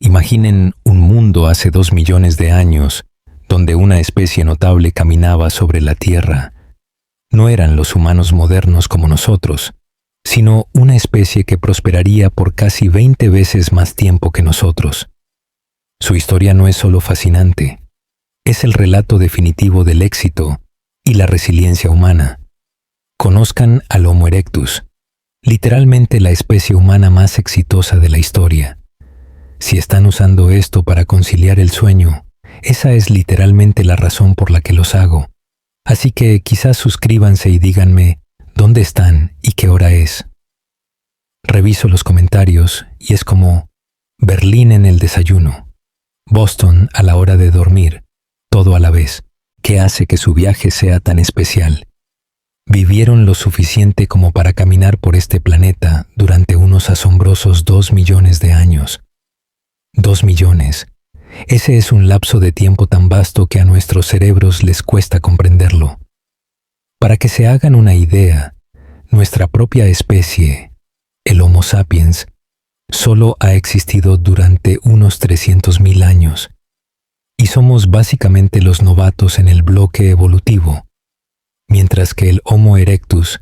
Imaginen un mundo hace 2 millones de años, donde una especie notable caminaba sobre la Tierra. No eran los humanos modernos como nosotros, sino una especie que prosperaría por casi 20 veces más tiempo que nosotros. Su historia no es solo fascinante, es el relato definitivo del éxito y la resiliencia humana. Conozcan al Homo erectus, literalmente la especie humana más exitosa de la historia. Si están usando esto para conciliar el sueño, esa es literalmente la razón por la que los hago. Así que quizás suscríbanse y díganme dónde están y qué hora es. Reviso los comentarios y es como Berlín en el desayuno, Boston a la hora de dormir, todo a la vez. ¿Qué hace que su viaje sea tan especial? Vivieron lo suficiente como para caminar por este planeta durante unos asombrosos 2 millones de años. 2 millones. Ese es un lapso de tiempo tan vasto que a nuestros cerebros les cuesta comprenderlo. Para que se hagan una idea, nuestra propia especie, el Homo sapiens, solo ha existido durante unos 300.000 años, y somos básicamente los novatos en el bloque evolutivo, mientras que el Homo erectus,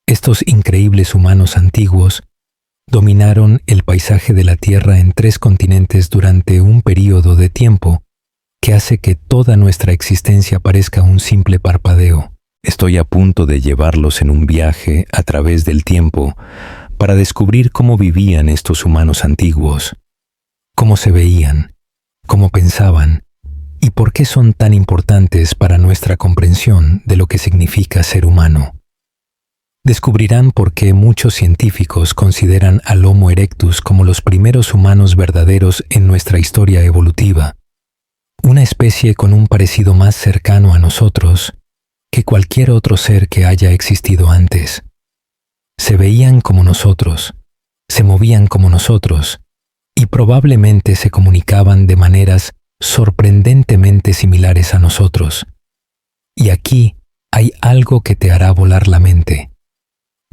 estos increíbles humanos antiguos, dominaron el paisaje de la Tierra en 3 continentes durante un período de tiempo que hace que toda nuestra existencia parezca un simple parpadeo. Estoy a punto de llevarlos en un viaje a través del tiempo para descubrir cómo vivían estos humanos antiguos, cómo se veían, cómo pensaban y por qué son tan importantes para nuestra comprensión de lo que significa ser humano. Descubrirán por qué muchos científicos consideran al Homo erectus como los primeros humanos verdaderos en nuestra historia evolutiva, una especie con un parecido más cercano a nosotros que cualquier otro ser que haya existido antes. Se veían como nosotros, se movían como nosotros y probablemente se comunicaban de maneras sorprendentemente similares a nosotros. Y aquí hay algo que te hará volar la mente.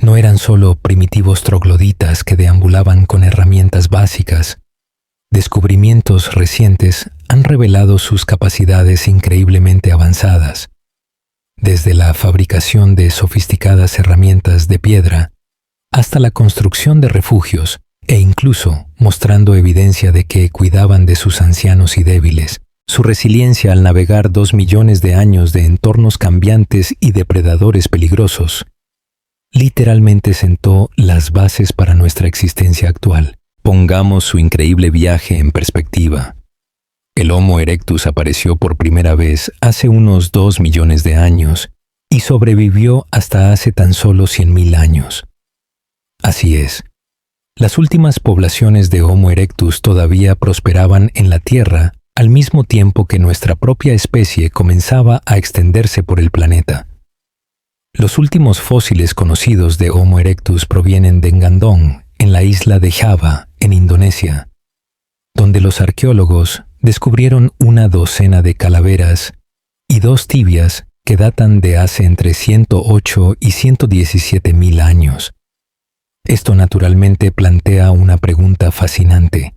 No eran solo primitivos trogloditas que deambulaban con herramientas básicas. Descubrimientos recientes han revelado sus capacidades increíblemente avanzadas, desde la fabricación de sofisticadas herramientas de piedra hasta la construcción de refugios e incluso mostrando evidencia de que cuidaban de sus ancianos y débiles. Su resiliencia al navegar 2 millones de años de entornos cambiantes y depredadores peligrosos literalmente sentó las bases para nuestra existencia actual. Pongamos su increíble viaje en perspectiva. El Homo erectus apareció por primera vez hace unos 2 millones de años y sobrevivió hasta hace tan solo 100.000 años. Así es. Las últimas poblaciones de Homo erectus todavía prosperaban en la Tierra al mismo tiempo que nuestra propia especie comenzaba a extenderse por el planeta. Los últimos fósiles conocidos de Homo erectus provienen de Ngandong, en la isla de Java, en Indonesia, donde los arqueólogos descubrieron una docena de calaveras y 2 tibias que datan de hace entre 108 y 117.000 años. Esto naturalmente plantea una pregunta fascinante.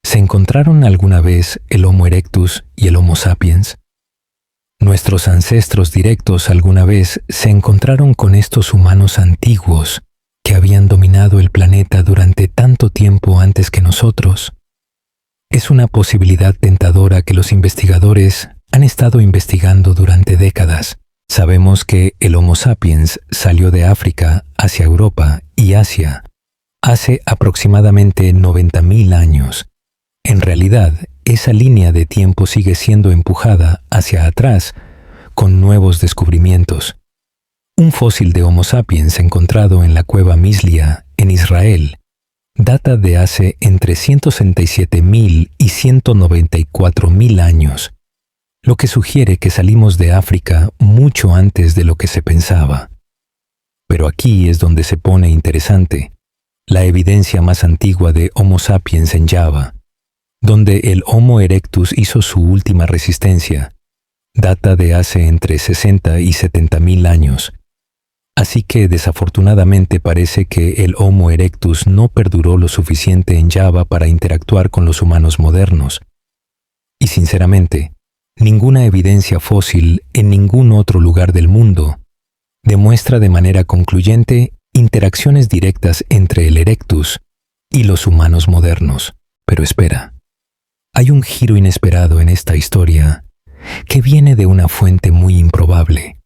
¿Se encontraron alguna vez el Homo erectus y el Homo sapiens? ¿Nuestros ancestros directos alguna vez se encontraron con estos humanos antiguos que habían dominado el planeta durante tanto tiempo antes que nosotros? Es una posibilidad tentadora que los investigadores han estado investigando durante décadas. Sabemos que el Homo sapiens salió de África hacia Europa y Asia hace aproximadamente 90.000 años. En realidad, esa línea de tiempo sigue siendo empujada hacia atrás con nuevos descubrimientos. Un fósil de Homo sapiens encontrado en la cueva Mislia, en Israel, data de hace entre 167.000 y 194.000 años, lo que sugiere que salimos de África mucho antes de lo que se pensaba. Pero aquí es donde se pone interesante, la evidencia más antigua de Homo sapiens en Java, donde el Homo erectus hizo su última resistencia, data de hace entre 60 y 70.000 años. Así que desafortunadamente parece que el Homo erectus no perduró lo suficiente en Java para interactuar con los humanos modernos. Y sinceramente, ninguna evidencia fósil en ningún otro lugar del mundo demuestra de manera concluyente interacciones directas entre el erectus y los humanos modernos. Pero espera, hay un giro inesperado en esta historia que viene de una fuente muy improbable.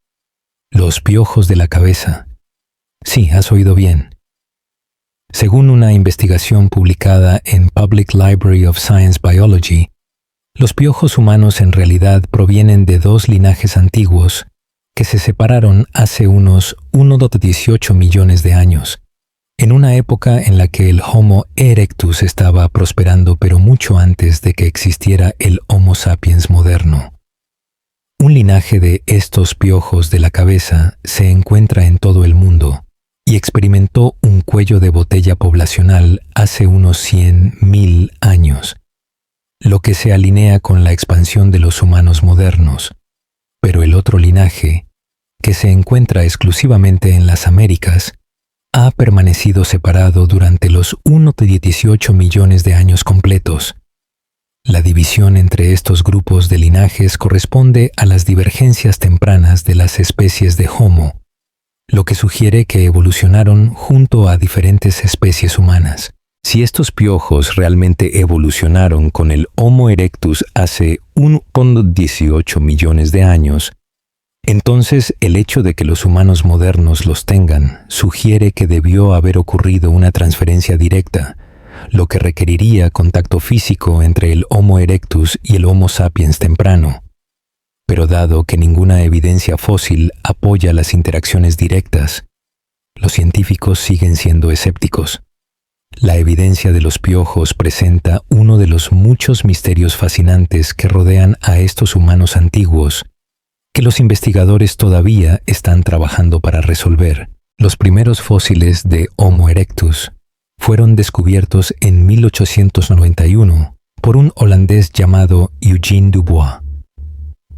Los piojos de la cabeza. Sí, has oído bien. Según una investigación publicada en Public Library of Science Biology, los piojos humanos en realidad provienen de dos linajes antiguos que se separaron hace unos 1,18 millones de años, en una época en la que el Homo erectus estaba prosperando, pero mucho antes de que existiera el Homo sapiens moderno. Un linaje de estos piojos de la cabeza se encuentra en todo el mundo y experimentó un cuello de botella poblacional hace unos 100.000 años, lo que se alinea con la expansión de los humanos modernos. Pero el otro linaje, que se encuentra exclusivamente en las Américas, ha permanecido separado durante los 1,18 millones de años completos. La división entre estos grupos de linajes corresponde a las divergencias tempranas de las especies de Homo, lo que sugiere que evolucionaron junto a diferentes especies humanas. Si estos piojos realmente evolucionaron con el Homo erectus hace 1,18 millones de años, entonces el hecho de que los humanos modernos los tengan sugiere que debió haber ocurrido una transferencia directa, lo que requeriría contacto físico entre el Homo erectus y el Homo sapiens temprano. Pero dado que ninguna evidencia fósil apoya las interacciones directas, los científicos siguen siendo escépticos. La evidencia de los piojos presenta uno de los muchos misterios fascinantes que rodean a estos humanos antiguos, que los investigadores todavía están trabajando para resolver. Los primeros fósiles de Homo erectus fueron descubiertos en 1891 por un holandés llamado Eugene Dubois.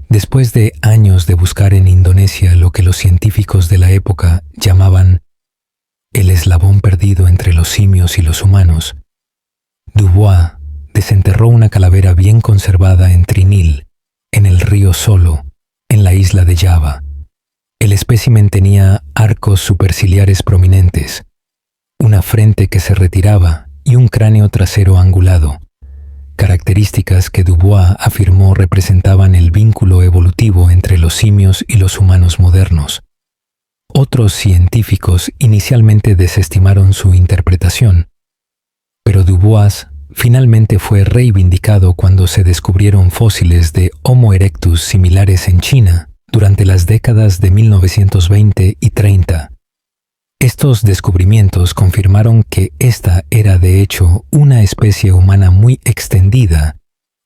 Después de años de buscar en Indonesia lo que los científicos de la época llamaban el eslabón perdido entre los simios y los humanos, Dubois desenterró una calavera bien conservada en Trinil, en el río Solo, en la isla de Java. El espécimen tenía arcos superciliares prominentes, una frente que se retiraba y un cráneo trasero angulado, características que Dubois afirmó representaban el vínculo evolutivo entre los simios y los humanos modernos. Otros científicos inicialmente desestimaron su interpretación, pero Dubois finalmente fue reivindicado cuando se descubrieron fósiles de Homo erectus similares en China durante las décadas de 1920 y 30. Estos descubrimientos confirmaron que esta era de hecho una especie humana muy extendida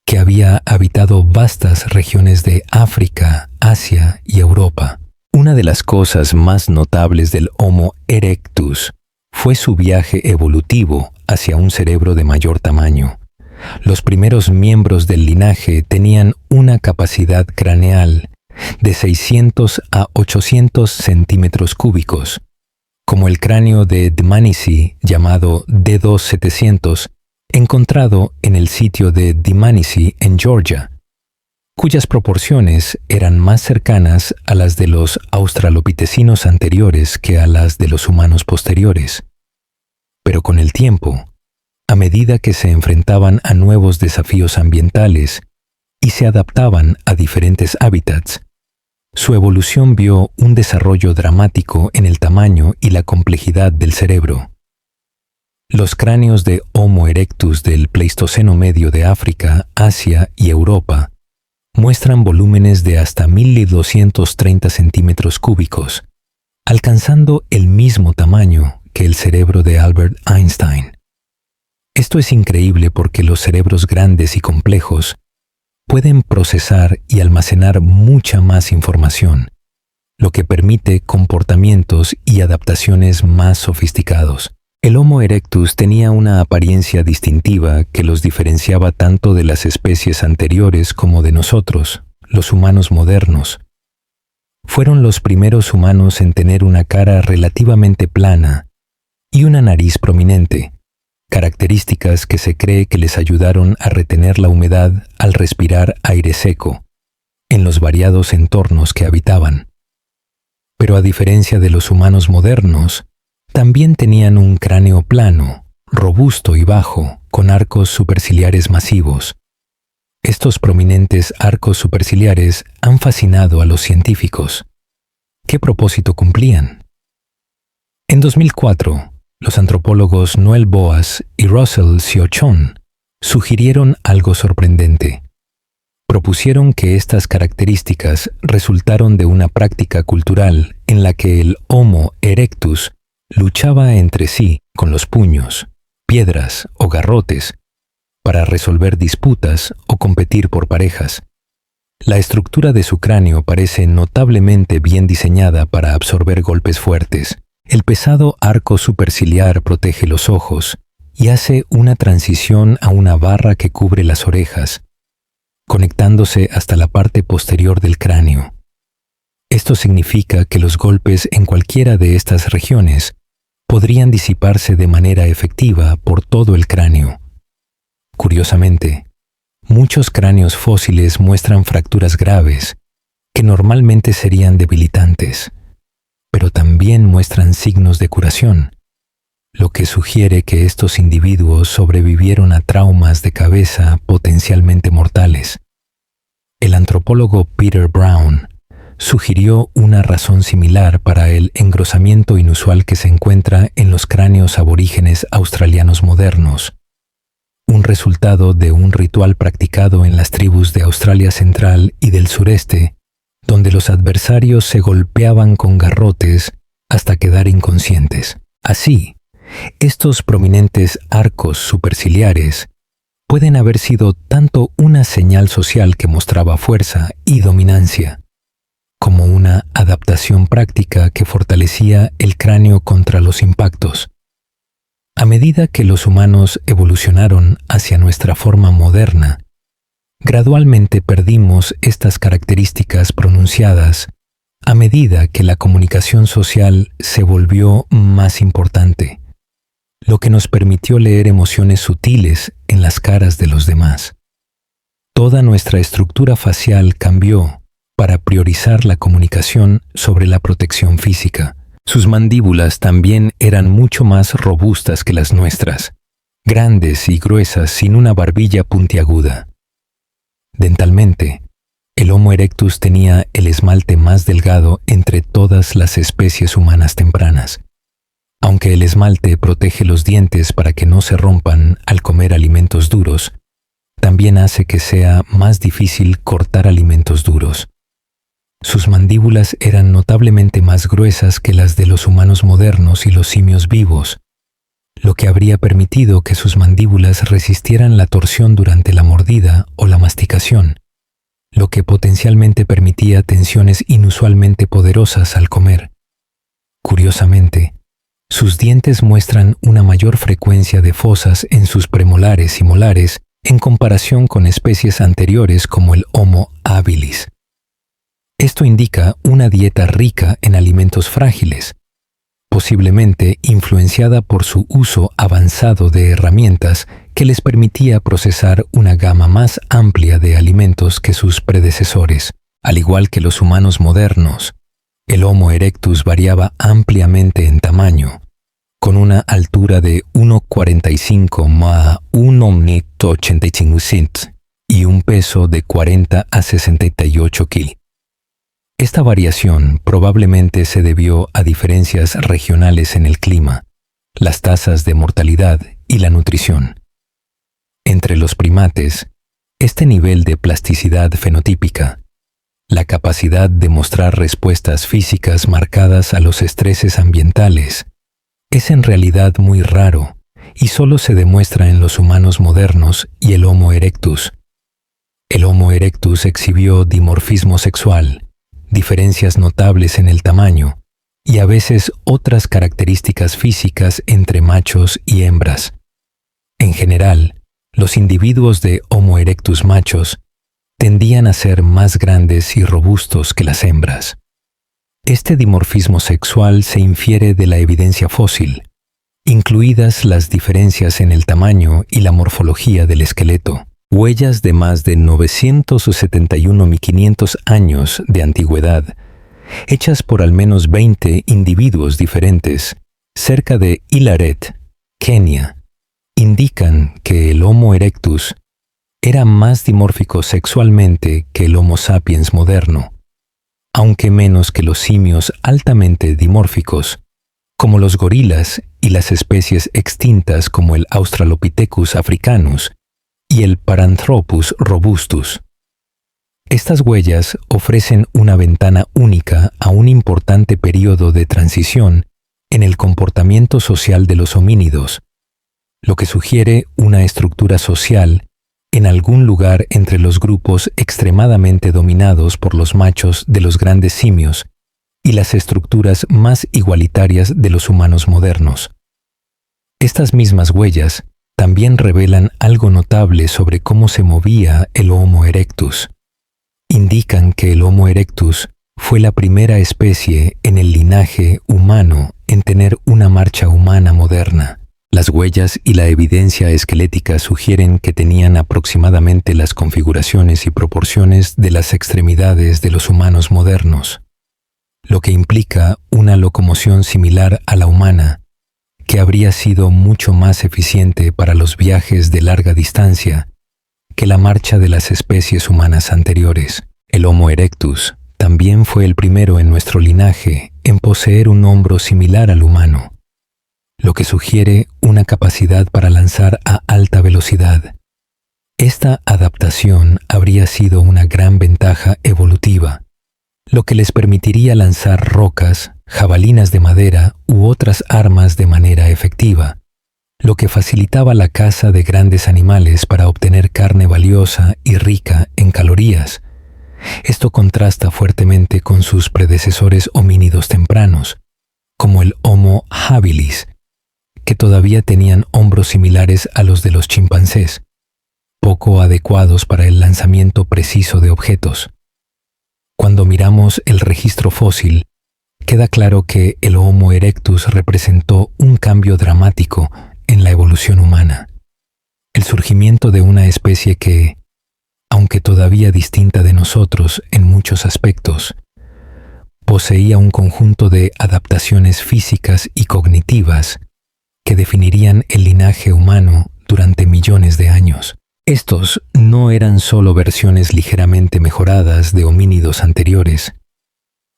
que había habitado vastas regiones de África, Asia y Europa. Una de las cosas más notables del Homo erectus fue su viaje evolutivo hacia un cerebro de mayor tamaño. Los primeros miembros del linaje tenían una capacidad craneal de 600 a 800 centímetros cúbicos, como el cráneo de Dmanisi llamado D2700, encontrado en el sitio de Dmanisi en Georgia, cuyas proporciones eran más cercanas a las de los australopitecinos anteriores que a las de los humanos posteriores. Pero con el tiempo, a medida que se enfrentaban a nuevos desafíos ambientales y se adaptaban a diferentes hábitats, su evolución vio un desarrollo dramático en el tamaño y la complejidad del cerebro. Los cráneos de Homo erectus del Pleistoceno medio de África, Asia y Europa muestran volúmenes de hasta 1.230 centímetros cúbicos, alcanzando el mismo tamaño que el cerebro de Albert Einstein. Esto es increíble porque los cerebros grandes y complejos pueden procesar y almacenar mucha más información, lo que permite comportamientos y adaptaciones más sofisticados. El Homo erectus tenía una apariencia distintiva que los diferenciaba tanto de las especies anteriores como de nosotros, los humanos modernos. fueron los primeros humanos en tener una cara relativamente plana y una nariz prominente, características que se cree que les ayudaron a retener la humedad al respirar aire seco, en los variados entornos que habitaban. Pero a diferencia de los humanos modernos, también tenían un cráneo plano, robusto y bajo, con arcos superciliares masivos. Estos prominentes arcos superciliares han fascinado a los científicos. ¿Qué propósito cumplían? En 2004, los antropólogos Noel Boas y Russell Siochon sugirieron algo sorprendente. Propusieron que estas características resultaron de una práctica cultural en la que el Homo erectus luchaba entre sí con los puños, piedras o garrotes para resolver disputas o competir por parejas. La estructura de su cráneo parece notablemente bien diseñada para absorber golpes fuertes. El pesado arco superciliar protege los ojos y hace una transición a una barra que cubre las orejas, conectándose hasta la parte posterior del cráneo. Esto significa que los golpes en cualquiera de estas regiones podrían disiparse de manera efectiva por todo el cráneo. Curiosamente, muchos cráneos fósiles muestran fracturas graves que normalmente serían debilitantes, pero también muestran signos de curación, lo que sugiere que estos individuos sobrevivieron a traumas de cabeza potencialmente mortales. El antropólogo Peter Brown sugirió una razón similar para el engrosamiento inusual que se encuentra en los cráneos aborígenes australianos modernos, un resultado de un ritual practicado en las tribus de Australia Central y del sureste, donde los adversarios se golpeaban con garrotes hasta quedar inconscientes. Así, estos prominentes arcos superciliares pueden haber sido tanto una señal social que mostraba fuerza y dominancia, como una adaptación práctica que fortalecía el cráneo contra los impactos. A medida que los humanos evolucionaron hacia nuestra forma moderna, gradualmente perdimos estas características pronunciadas a medida que la comunicación social se volvió más importante, lo que nos permitió leer emociones sutiles en las caras de los demás. Toda nuestra estructura facial cambió para priorizar la comunicación sobre la protección física. Sus mandíbulas también eran mucho más robustas que las nuestras, grandes y gruesas sin una barbilla puntiaguda. Dentalmente, el Homo erectus tenía el esmalte más delgado entre todas las especies humanas tempranas. Aunque el esmalte protege los dientes para que no se rompan al comer alimentos duros, también hace que sea más difícil cortar alimentos duros. Sus mandíbulas eran notablemente más gruesas que las de los humanos modernos y los simios vivos, lo que habría permitido que sus mandíbulas resistieran la torsión durante la mordida o la masticación, lo que potencialmente permitía tensiones inusualmente poderosas al comer. Curiosamente, sus dientes muestran una mayor frecuencia de fosas en sus premolares y molares en comparación con especies anteriores como el Homo habilis. Esto indica una dieta rica en alimentos frágiles, posiblemente influenciada por su uso avanzado de herramientas que les permitía procesar una gama más amplia de alimentos que sus predecesores. Al igual que los humanos modernos, el Homo erectus variaba ampliamente en tamaño, con una altura de 1,45 más 1,85 m y un peso de 40 a 68 kg. Esta variación probablemente se debió a diferencias regionales en el clima, las tasas de mortalidad y la nutrición. Entre los primates, este nivel de plasticidad fenotípica, la capacidad de mostrar respuestas físicas marcadas a los estreses ambientales, es en realidad muy raro y solo se demuestra en los humanos modernos y el Homo erectus. El Homo erectus exhibió dimorfismo sexual, diferencias notables en el tamaño y a veces otras características físicas entre machos y hembras. En general, los individuos de Homo erectus machos tendían a ser más grandes y robustos que las hembras. Este dimorfismo sexual se infiere de la evidencia fósil, incluidas las diferencias en el tamaño y la morfología del esqueleto. Huellas de más de 971.500 años de antigüedad, hechas por al menos 20 individuos diferentes, cerca de Ilaret, Kenia, indican que el Homo erectus era más dimórfico sexualmente que el Homo sapiens moderno, aunque menos que los simios altamente dimórficos, como los gorilas y las especies extintas como el Australopithecus africanus y el Paranthropus robustus. Estas huellas ofrecen una ventana única a un importante periodo de transición en el comportamiento social de los homínidos, lo que sugiere una estructura social en algún lugar entre los grupos extremadamente dominados por los machos de los grandes simios y las estructuras más igualitarias de los humanos modernos. Estas mismas huellas también revelan algo notable sobre cómo se movía el Homo erectus. Indican que el Homo erectus fue la primera especie en el linaje humano en tener una marcha humana moderna. Las huellas y la evidencia esquelética sugieren que tenían aproximadamente las configuraciones y proporciones de las extremidades de los humanos modernos, lo que implica una locomoción similar a la humana, que habría sido mucho más eficiente para los viajes de larga distancia que la marcha de las especies humanas anteriores. El Homo erectus también fue el primero en nuestro linaje en poseer un hombro similar al humano, lo que sugiere una capacidad para lanzar a alta velocidad. Esta adaptación habría sido una gran ventaja evolutiva, lo que les permitiría lanzar rocas, jabalinas de madera u otras armas de manera efectiva, lo que facilitaba la caza de grandes animales para obtener carne valiosa y rica en calorías. Esto contrasta fuertemente con sus predecesores homínidos tempranos, como el Homo habilis, que todavía tenían hombros similares a los de los chimpancés, poco adecuados para el lanzamiento preciso de objetos. Cuando miramos el registro fósil, queda claro que el Homo erectus representó un cambio dramático en la evolución humana. El surgimiento de una especie que, aunque todavía distinta de nosotros en muchos aspectos, poseía un conjunto de adaptaciones físicas y cognitivas que definirían el linaje humano durante millones de años. Estos no eran solo versiones ligeramente mejoradas de homínidos anteriores.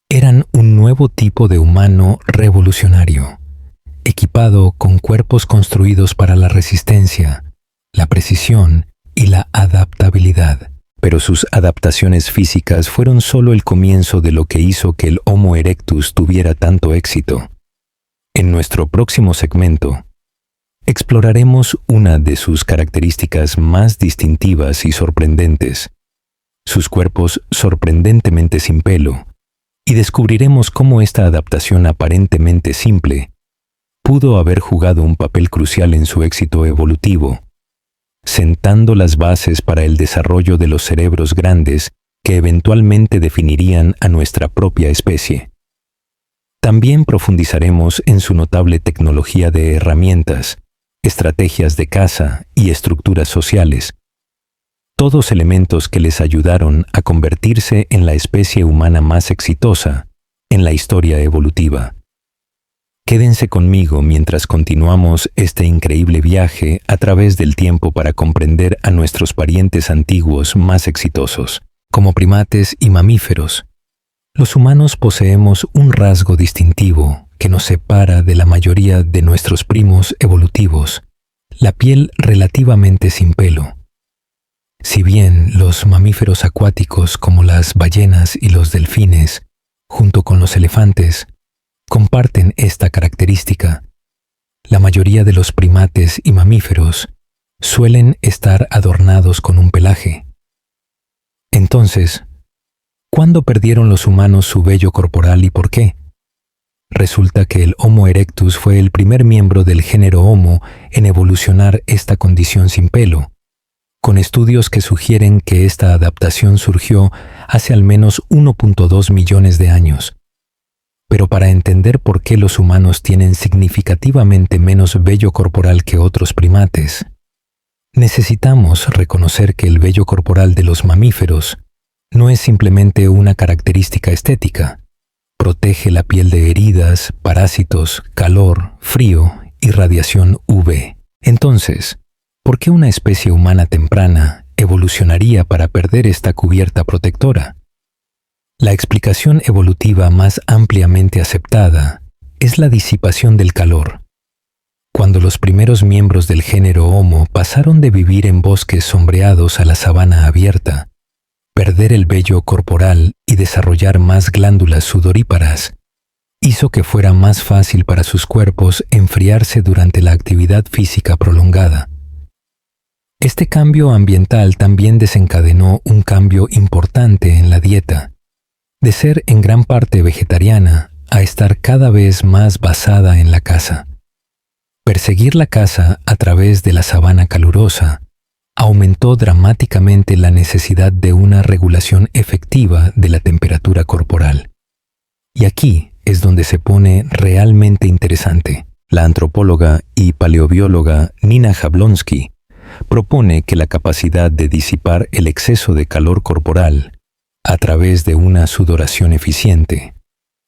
Eran un nuevo tipo de humano revolucionario, equipado con cuerpos construidos para la resistencia, la precisión y la adaptabilidad. Pero sus adaptaciones físicas fueron solo el comienzo de lo que hizo que el Homo erectus tuviera tanto éxito. En nuestro próximo segmento, exploraremos una de sus características más distintivas y sorprendentes, sus cuerpos sorprendentemente sin pelo, y descubriremos cómo esta adaptación aparentemente simple pudo haber jugado un papel crucial en su éxito evolutivo, sentando las bases para el desarrollo de los cerebros grandes que eventualmente definirían a nuestra propia especie. También profundizaremos en su notable tecnología de herramientas, estrategias de caza y estructuras sociales, todos elementos que les ayudaron a convertirse en la especie humana más exitosa en la historia evolutiva. Quédense conmigo mientras continuamos este increíble viaje a través del tiempo para comprender a nuestros parientes antiguos más exitosos. Como primates y mamíferos, los humanos poseemos un rasgo distintivo que nos separa de la mayoría de nuestros primos evolutivos: la piel relativamente sin pelo. Si bien los mamíferos acuáticos como las ballenas y los delfines, junto con los elefantes, comparten esta característica, la mayoría de los primates y mamíferos suelen estar adornados con un pelaje. Entonces, ¿cuándo perdieron los humanos su vello corporal y por qué? Resulta que el Homo erectus fue el primer miembro del género Homo en evolucionar esta condición sin pelo, con estudios que sugieren que esta adaptación surgió hace al menos 1.2 millones de años. Pero para entender por qué los humanos tienen significativamente menos vello corporal que otros primates, necesitamos reconocer que el vello corporal de los mamíferos no es simplemente una característica estética. Protege la piel de heridas, parásitos, calor, frío y radiación UV. Entonces, ¿por qué una especie humana temprana evolucionaría para perder esta cubierta protectora? La explicación evolutiva más ampliamente aceptada es la disipación del calor. Cuando los primeros miembros del género Homo pasaron de vivir en bosques sombreados a la sabana abierta, perder el vello corporal y desarrollar más glándulas sudoríparas hizo que fuera más fácil para sus cuerpos enfriarse durante la actividad física prolongada. Este cambio ambiental también desencadenó un cambio importante en la dieta, de ser en gran parte vegetariana a estar cada vez más basada en la caza. Perseguir la caza a través de la sabana calurosa aumentó dramáticamente la necesidad de una regulación efectiva de la temperatura corporal. Y aquí es donde se pone realmente interesante. La antropóloga y paleobióloga Nina Jablonski propone que la capacidad de disipar el exceso de calor corporal a través de una sudoración eficiente,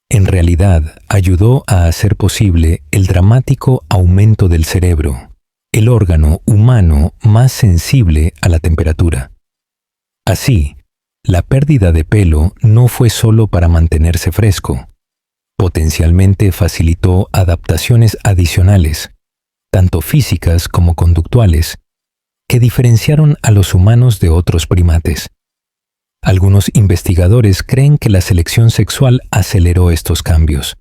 en realidad ayudó a hacer posible el dramático aumento del cerebro, el órgano humano más sensible a la temperatura. Así, la pérdida de pelo no fue solo para mantenerse fresco, potencialmente facilitó adaptaciones adicionales, tanto físicas como conductuales, que diferenciaron a los humanos de otros primates. Algunos investigadores creen que la selección sexual aceleró estos cambios.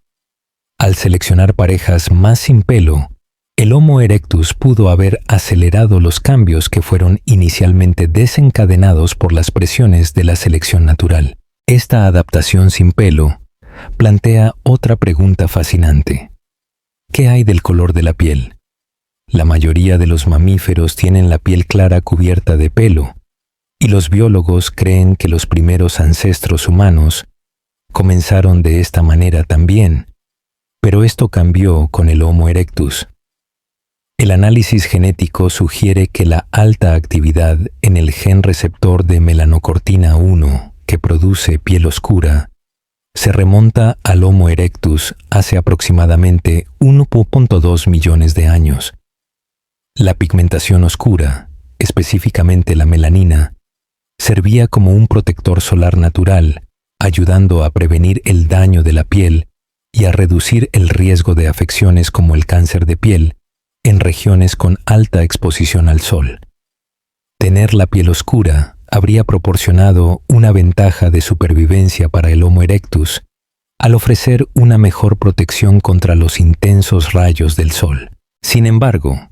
Al seleccionar parejas más sin pelo, el Homo erectus pudo haber acelerado los cambios que fueron inicialmente desencadenados por las presiones de la selección natural. Esta adaptación sin pelo plantea otra pregunta fascinante. ¿Qué hay del color de la piel? La mayoría de los mamíferos tienen la piel clara cubierta de pelo, y los biólogos creen que los primeros ancestros humanos comenzaron de esta manera también, pero esto cambió con el Homo erectus. El análisis genético sugiere que la alta actividad en el gen receptor de melanocortina 1, que produce piel oscura, se remonta al Homo erectus hace aproximadamente 1.2 millones de años. La pigmentación oscura, específicamente la melanina, servía como un protector solar natural, ayudando a prevenir el daño de la piel y a reducir el riesgo de afecciones como el cáncer de piel en regiones con alta exposición al sol. Tener la piel oscura habría proporcionado una ventaja de supervivencia para el Homo erectus al ofrecer una mejor protección contra los intensos rayos del sol. Sin embargo,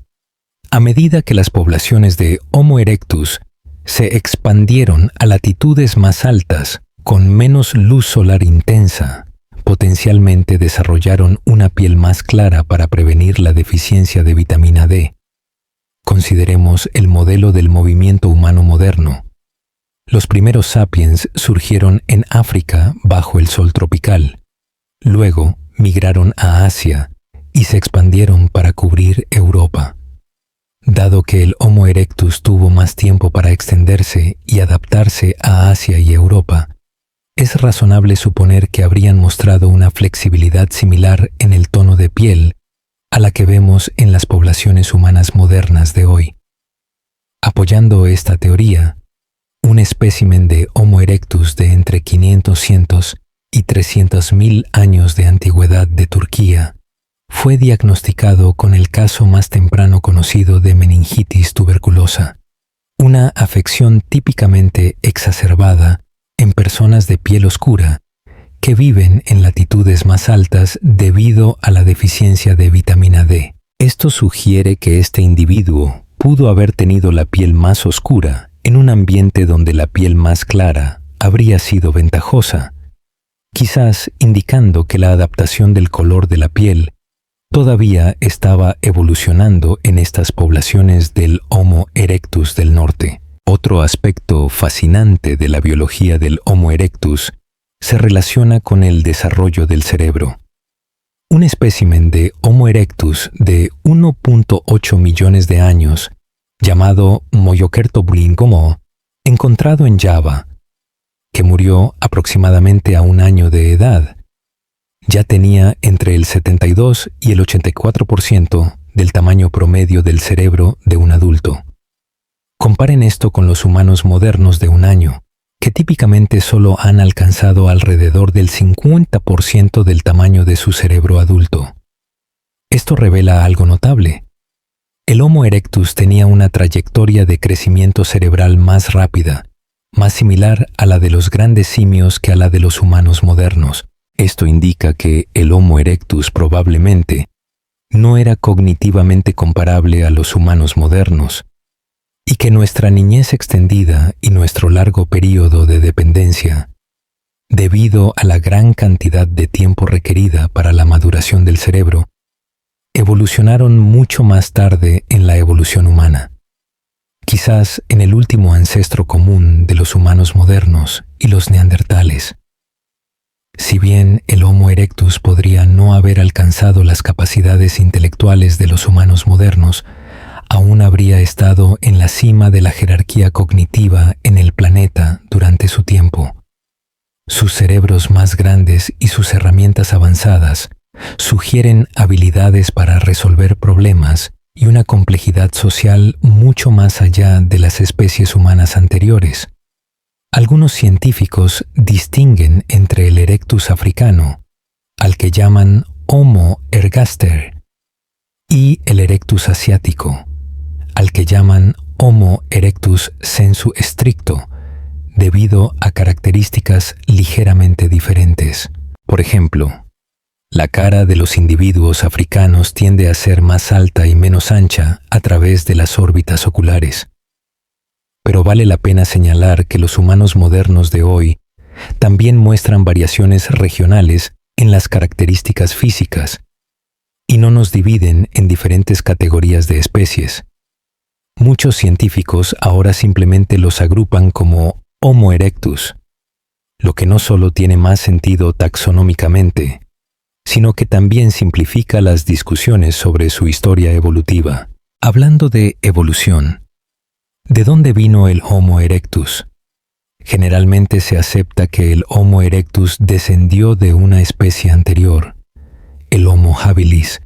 a medida que las poblaciones de Homo erectus se expandieron a latitudes más altas, con menos luz solar intensa, potencialmente desarrollaron una piel más clara para prevenir la deficiencia de vitamina D. Consideremos el modelo del movimiento humano moderno. Los primeros sapiens surgieron en África bajo el sol tropical. Luego migraron a Asia y se expandieron para cubrir Europa. Dado que el Homo erectus tuvo más tiempo para extenderse y adaptarse a Asia y Europa, es razonable suponer que habrían mostrado una flexibilidad similar en el tono de piel a la que vemos en las poblaciones humanas modernas de hoy. Apoyando esta teoría, un espécimen de Homo erectus de entre 500 y 300.000 años de antigüedad de Turquía fue diagnosticado con el caso más temprano conocido de meningitis tuberculosa, una afección típicamente exacerbada en personas de piel oscura que viven en latitudes más altas debido a la deficiencia de vitamina D. Esto sugiere que este individuo pudo haber tenido la piel más oscura en un ambiente donde la piel más clara habría sido ventajosa, quizás indicando que la adaptación del color de la piel todavía estaba evolucionando en estas poblaciones del Homo erectus del norte. Otro aspecto fascinante de la biología del Homo erectus se relaciona con el desarrollo del cerebro. Un espécimen de Homo erectus de 1.8 millones de años, llamado Moyokertoblingomo, encontrado en Java, que murió aproximadamente a 1 año de edad, ya tenía entre el 72 y el 84% del tamaño promedio del cerebro de un adulto. Comparen esto con los humanos modernos de 1 año, que típicamente solo han alcanzado alrededor del 50% del tamaño de su cerebro adulto. Esto revela algo notable. El Homo erectus tenía una trayectoria de crecimiento cerebral más rápida, más similar a la de los grandes simios que a la de los humanos modernos. Esto indica que el Homo erectus probablemente no era cognitivamente comparable a los humanos modernos, y que nuestra niñez extendida y nuestro largo período de dependencia, debido a la gran cantidad de tiempo requerida para la maduración del cerebro, evolucionaron mucho más tarde en la evolución humana, quizás en el último ancestro común de los humanos modernos y los neandertales. Si bien el Homo erectus podría no haber alcanzado las capacidades intelectuales de los humanos modernos, aún habría estado en la cima de la jerarquía cognitiva en el planeta durante su tiempo. Sus cerebros más grandes y sus herramientas avanzadas sugieren habilidades para resolver problemas y una complejidad social mucho más allá de las especies humanas anteriores. Algunos científicos distinguen entre el erectus africano, al que llaman Homo ergaster, y el erectus asiático, al que llaman Homo erectus sensu stricto, debido a características ligeramente diferentes. Por ejemplo, la cara de los individuos africanos tiende a ser más alta y menos ancha a través de las órbitas oculares. Pero vale la pena señalar que los humanos modernos de hoy también muestran variaciones regionales en las características físicas y no nos dividen en diferentes categorías de especies. Muchos científicos ahora simplemente los agrupan como Homo erectus, lo que no solo tiene más sentido taxonómicamente, sino que también simplifica las discusiones sobre su historia evolutiva. Hablando de evolución, ¿de dónde vino el Homo erectus? Generalmente se acepta que el Homo erectus descendió de una especie anterior, el Homo habilis,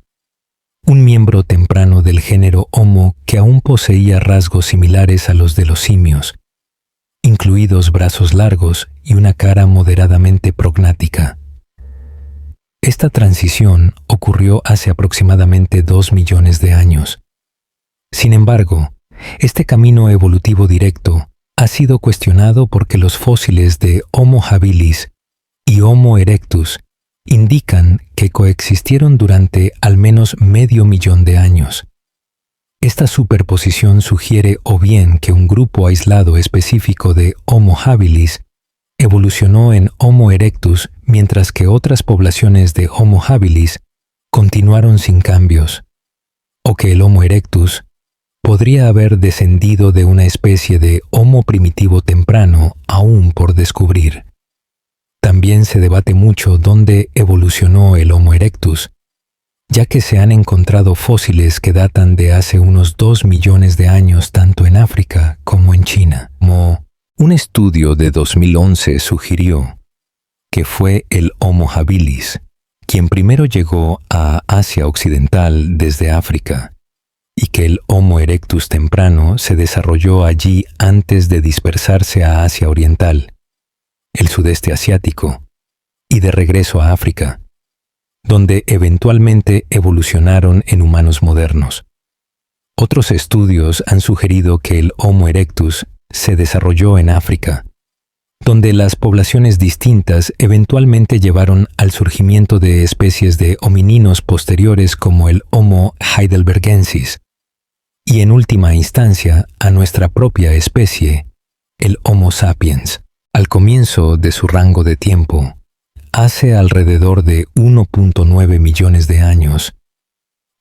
un miembro temprano del género Homo que aún poseía rasgos similares a los de los simios, incluidos brazos largos y una cara moderadamente prognática. Esta transición ocurrió hace aproximadamente 2 millones de años. Sin embargo, este camino evolutivo directo ha sido cuestionado porque los fósiles de Homo habilis y Homo erectus indican que coexistieron durante al menos medio millón de años. Esta superposición sugiere o bien que un grupo aislado específico de Homo habilis evolucionó en Homo erectus mientras que otras poblaciones de Homo habilis continuaron sin cambios, o que el Homo erectus podría haber descendido de una especie de Homo primitivo temprano aún por descubrir. También se debate mucho dónde evolucionó el Homo erectus, ya que se han encontrado fósiles que datan de hace unos 2 millones de años tanto en África como en China. Un estudio de 2011 sugirió que fue el Homo habilis quien primero llegó a Asia Occidental desde África, y que el Homo erectus temprano se desarrolló allí antes de dispersarse a Asia Oriental, el sudeste asiático, y de regreso a África, donde eventualmente evolucionaron en humanos modernos. Otros estudios han sugerido que el Homo erectus se desarrolló en África, donde las poblaciones distintas eventualmente llevaron al surgimiento de especies de homininos posteriores como el Homo heidelbergensis, y en última instancia a nuestra propia especie, el Homo sapiens. Al comienzo de su rango de tiempo, hace alrededor de 1.9 millones de años,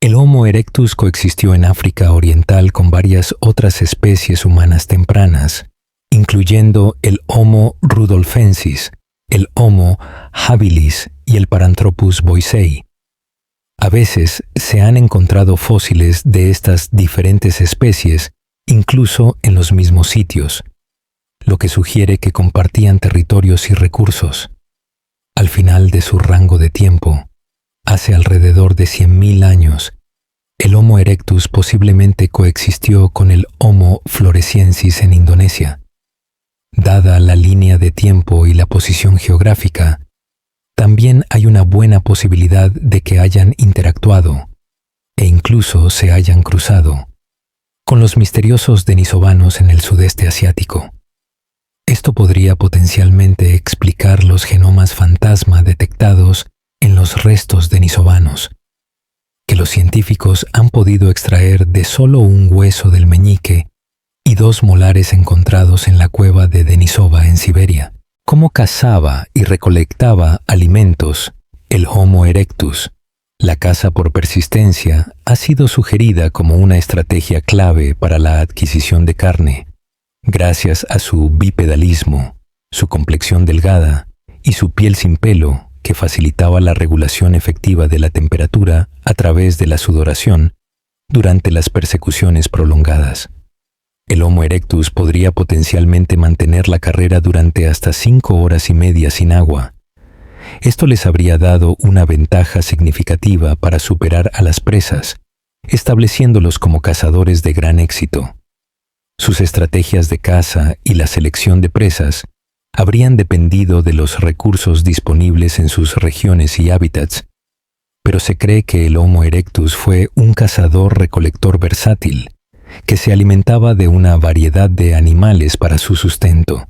el Homo erectus coexistió en África Oriental con varias otras especies humanas tempranas, incluyendo el Homo rudolfensis, el Homo habilis y el Paranthropus boisei. A veces se han encontrado fósiles de estas diferentes especies incluso en los mismos sitios, lo que sugiere que compartían territorios y recursos. Al final de su rango de tiempo, hace alrededor de 100.000 años, el Homo erectus posiblemente coexistió con el Homo floresiensis en Indonesia. Dada la línea de tiempo y la posición geográfica, también hay una buena posibilidad de que hayan interactuado, e incluso se hayan cruzado, con los misteriosos denisovanos en el sudeste asiático. Esto podría potencialmente explicar los genomas fantasma detectados en los restos denisovanos, que los científicos han podido extraer de solo un hueso del meñique y 2 molares encontrados en la cueva de Denisova en Siberia. Cómo cazaba y recolectaba alimentos el Homo erectus. La caza por persistencia ha sido sugerida como una estrategia clave para la adquisición de carne, gracias a su bipedalismo, su complexión delgada y su piel sin pelo que facilitaba la regulación efectiva de la temperatura a través de la sudoración durante las persecuciones prolongadas. El Homo erectus podría potencialmente mantener la carrera durante hasta 5 horas y media sin agua. Esto les habría dado una ventaja significativa para superar a las presas, estableciéndolos como cazadores de gran éxito. Sus estrategias de caza y la selección de presas habrían dependido de los recursos disponibles en sus regiones y hábitats, pero se cree que el Homo erectus fue un cazador-recolector versátil, que se alimentaba de una variedad de animales para su sustento.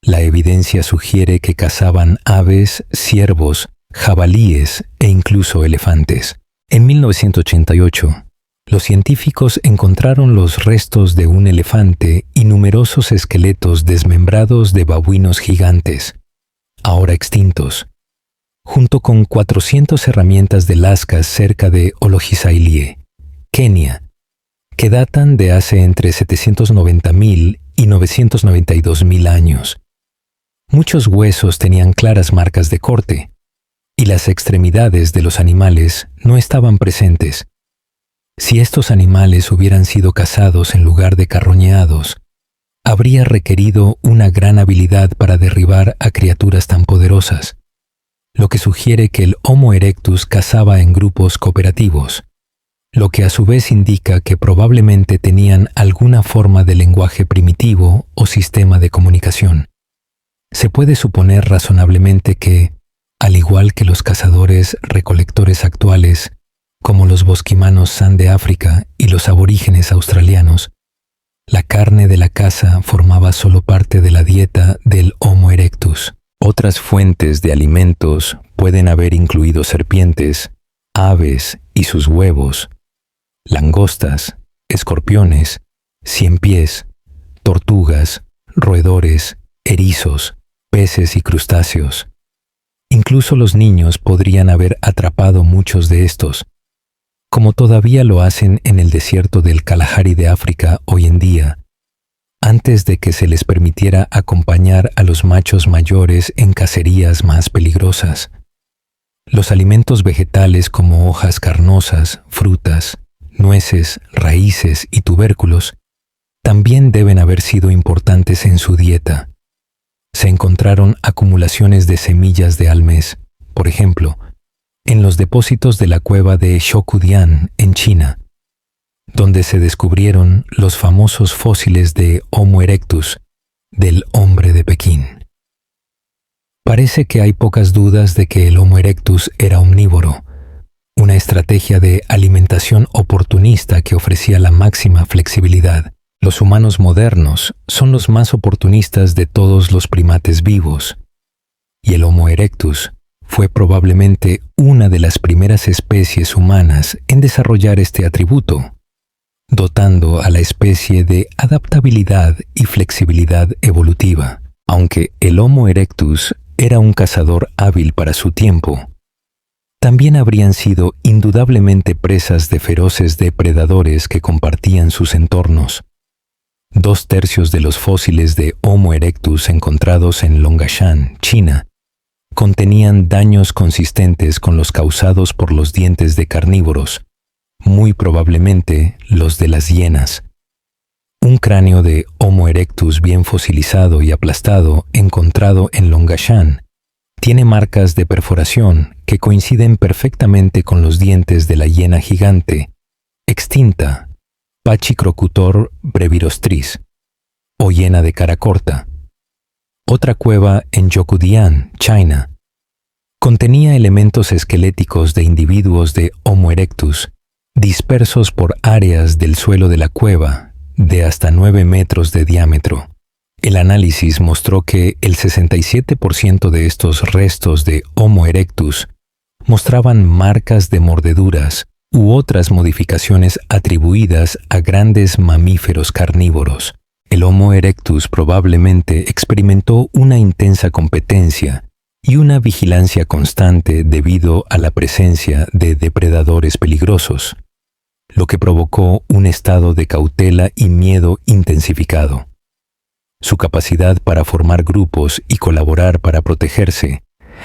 La evidencia sugiere que cazaban aves, ciervos, jabalíes e incluso elefantes. En 1988, los científicos encontraron los restos de un elefante y numerosos esqueletos desmembrados de babuinos gigantes, ahora extintos, junto con 400 herramientas de lascas cerca de Ologisailie, Kenia, que datan de hace entre 790.000 y 992.000 años. Muchos huesos tenían claras marcas de corte, y las extremidades de los animales no estaban presentes. Si estos animales hubieran sido cazados en lugar de carroñeados, habría requerido una gran habilidad para derribar a criaturas tan poderosas, lo que sugiere que el Homo erectus cazaba en grupos cooperativos, lo que a su vez indica que probablemente tenían alguna forma de lenguaje primitivo o sistema de comunicación. Se puede suponer razonablemente que, al igual que los cazadores-recolectores actuales, como los bosquimanos San de África y los aborígenes australianos, la carne de la caza formaba solo parte de la dieta del Homo erectus. Otras fuentes de alimentos pueden haber incluido serpientes, aves y sus huevos, langostas, escorpiones, ciempiés, tortugas, roedores, erizos, peces y crustáceos. Incluso los niños podrían haber atrapado muchos de estos, como todavía lo hacen en el desierto del Kalahari de África hoy en día, antes de que se les permitiera acompañar a los machos mayores en cacerías más peligrosas. Los alimentos vegetales como hojas carnosas, frutas, nueces, raíces y tubérculos también deben haber sido importantes en su dieta. Se encontraron acumulaciones de semillas de almez, por ejemplo, en los depósitos de la cueva de Shokudian en China, donde se descubrieron los famosos fósiles de Homo erectus, del hombre de Pekín. Parece que hay pocas dudas de que el Homo erectus era omnívoro, una estrategia de alimentación oportunista que ofrecía la máxima flexibilidad. Los humanos modernos son los más oportunistas de todos los primates vivos, y el Homo erectus fue probablemente una de las primeras especies humanas en desarrollar este atributo, dotando a la especie de adaptabilidad y flexibilidad evolutiva. Aunque el Homo erectus era un cazador hábil para su tiempo, también habrían sido indudablemente presas de feroces depredadores que compartían sus entornos. 2/3 de los fósiles de Homo erectus encontrados en Longshan, China, contenían daños consistentes con los causados por los dientes de carnívoros, muy probablemente los de las hienas. Un cráneo de Homo erectus bien fosilizado y aplastado encontrado en Longshan tiene marcas de perforación que coinciden perfectamente con los dientes de la hiena gigante, extinta, Pachyrhocus brevirostris, o hiena de cara corta. Otra cueva en Yokudian, China, contenía elementos esqueléticos de individuos de Homo erectus dispersos por áreas del suelo de la cueva de hasta 9 metros de diámetro. El análisis mostró que el 67% de estos restos de Homo erectus mostraban marcas de mordeduras u otras modificaciones atribuidas a grandes mamíferos carnívoros. El Homo erectus probablemente experimentó una intensa competencia y una vigilancia constante debido a la presencia de depredadores peligrosos, lo que provocó un estado de cautela y miedo intensificado. Su capacidad para formar grupos y colaborar para protegerse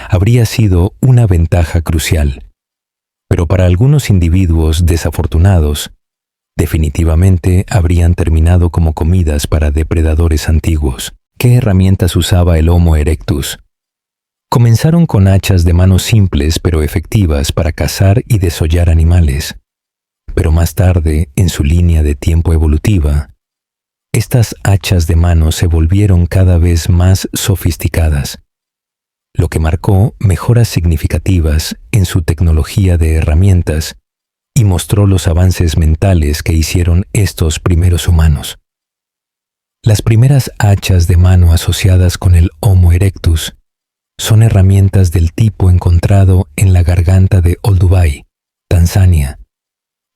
habría sido una ventaja crucial, pero para algunos individuos desafortunados, definitivamente habrían terminado como comidas para depredadores antiguos. ¿Qué herramientas usaba el Homo erectus? Comenzaron con hachas de mano simples pero efectivas para cazar y desollar animales. Pero más tarde, en su línea de tiempo evolutiva, estas hachas de mano se volvieron cada vez más sofisticadas, lo que marcó mejoras significativas en su tecnología de herramientas y mostró los avances mentales que hicieron estos primeros humanos. Las primeras hachas de mano asociadas con el Homo erectus son herramientas del tipo encontrado en la garganta de Olduvai, Tanzania,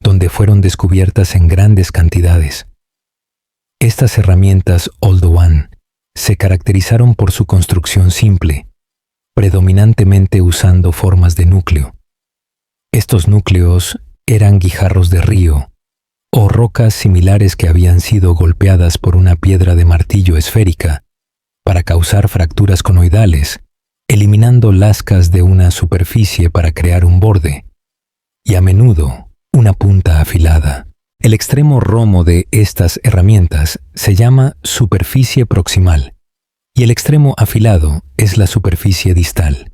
donde fueron descubiertas en grandes cantidades. Estas herramientas Oldowan se caracterizaron por su construcción simple, predominantemente usando formas de núcleo. Estos núcleos eran guijarros de río o rocas similares que habían sido golpeadas por una piedra de martillo esférica para causar fracturas conoidales, eliminando lascas de una superficie para crear un borde, y a menudo una punta afilada. El extremo romo de estas herramientas se llama superficie proximal y el extremo afilado es la superficie distal.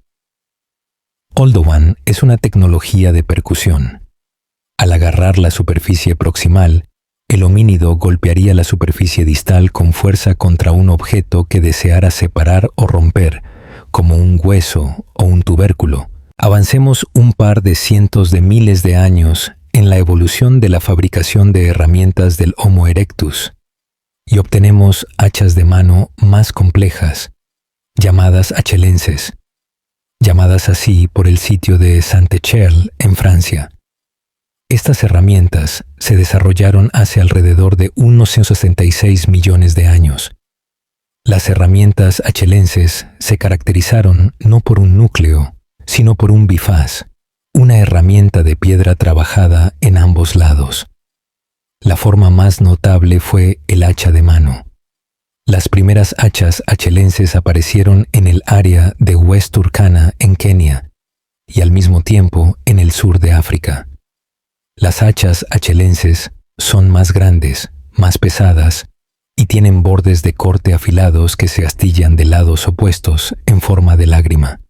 Oldowan es una tecnología de percusión. Al agarrar la superficie proximal, el homínido golpearía la superficie distal con fuerza contra un objeto que deseara separar o romper, como un hueso o un tubérculo. Avancemos un par de cientos de miles de años en la evolución de la fabricación de herramientas del Homo erectus y obtenemos hachas de mano más complejas, llamadas hachelenses, llamadas así por el sitio de Saint-Échelle en Francia. Estas herramientas se desarrollaron hace alrededor de unos 166 millones de años. Las herramientas hachelenses se caracterizaron no por un núcleo, sino por un bifaz, una herramienta de piedra trabajada en ambos lados. La forma más notable fue el hacha de mano. Las primeras hachas hachelenses aparecieron en el área de West Turkana en Kenia y al mismo tiempo en el sur de África. Las hachas hachelenses son más grandes, más pesadas y tienen bordes de corte afilados que se astillan de lados opuestos en forma de lágrima.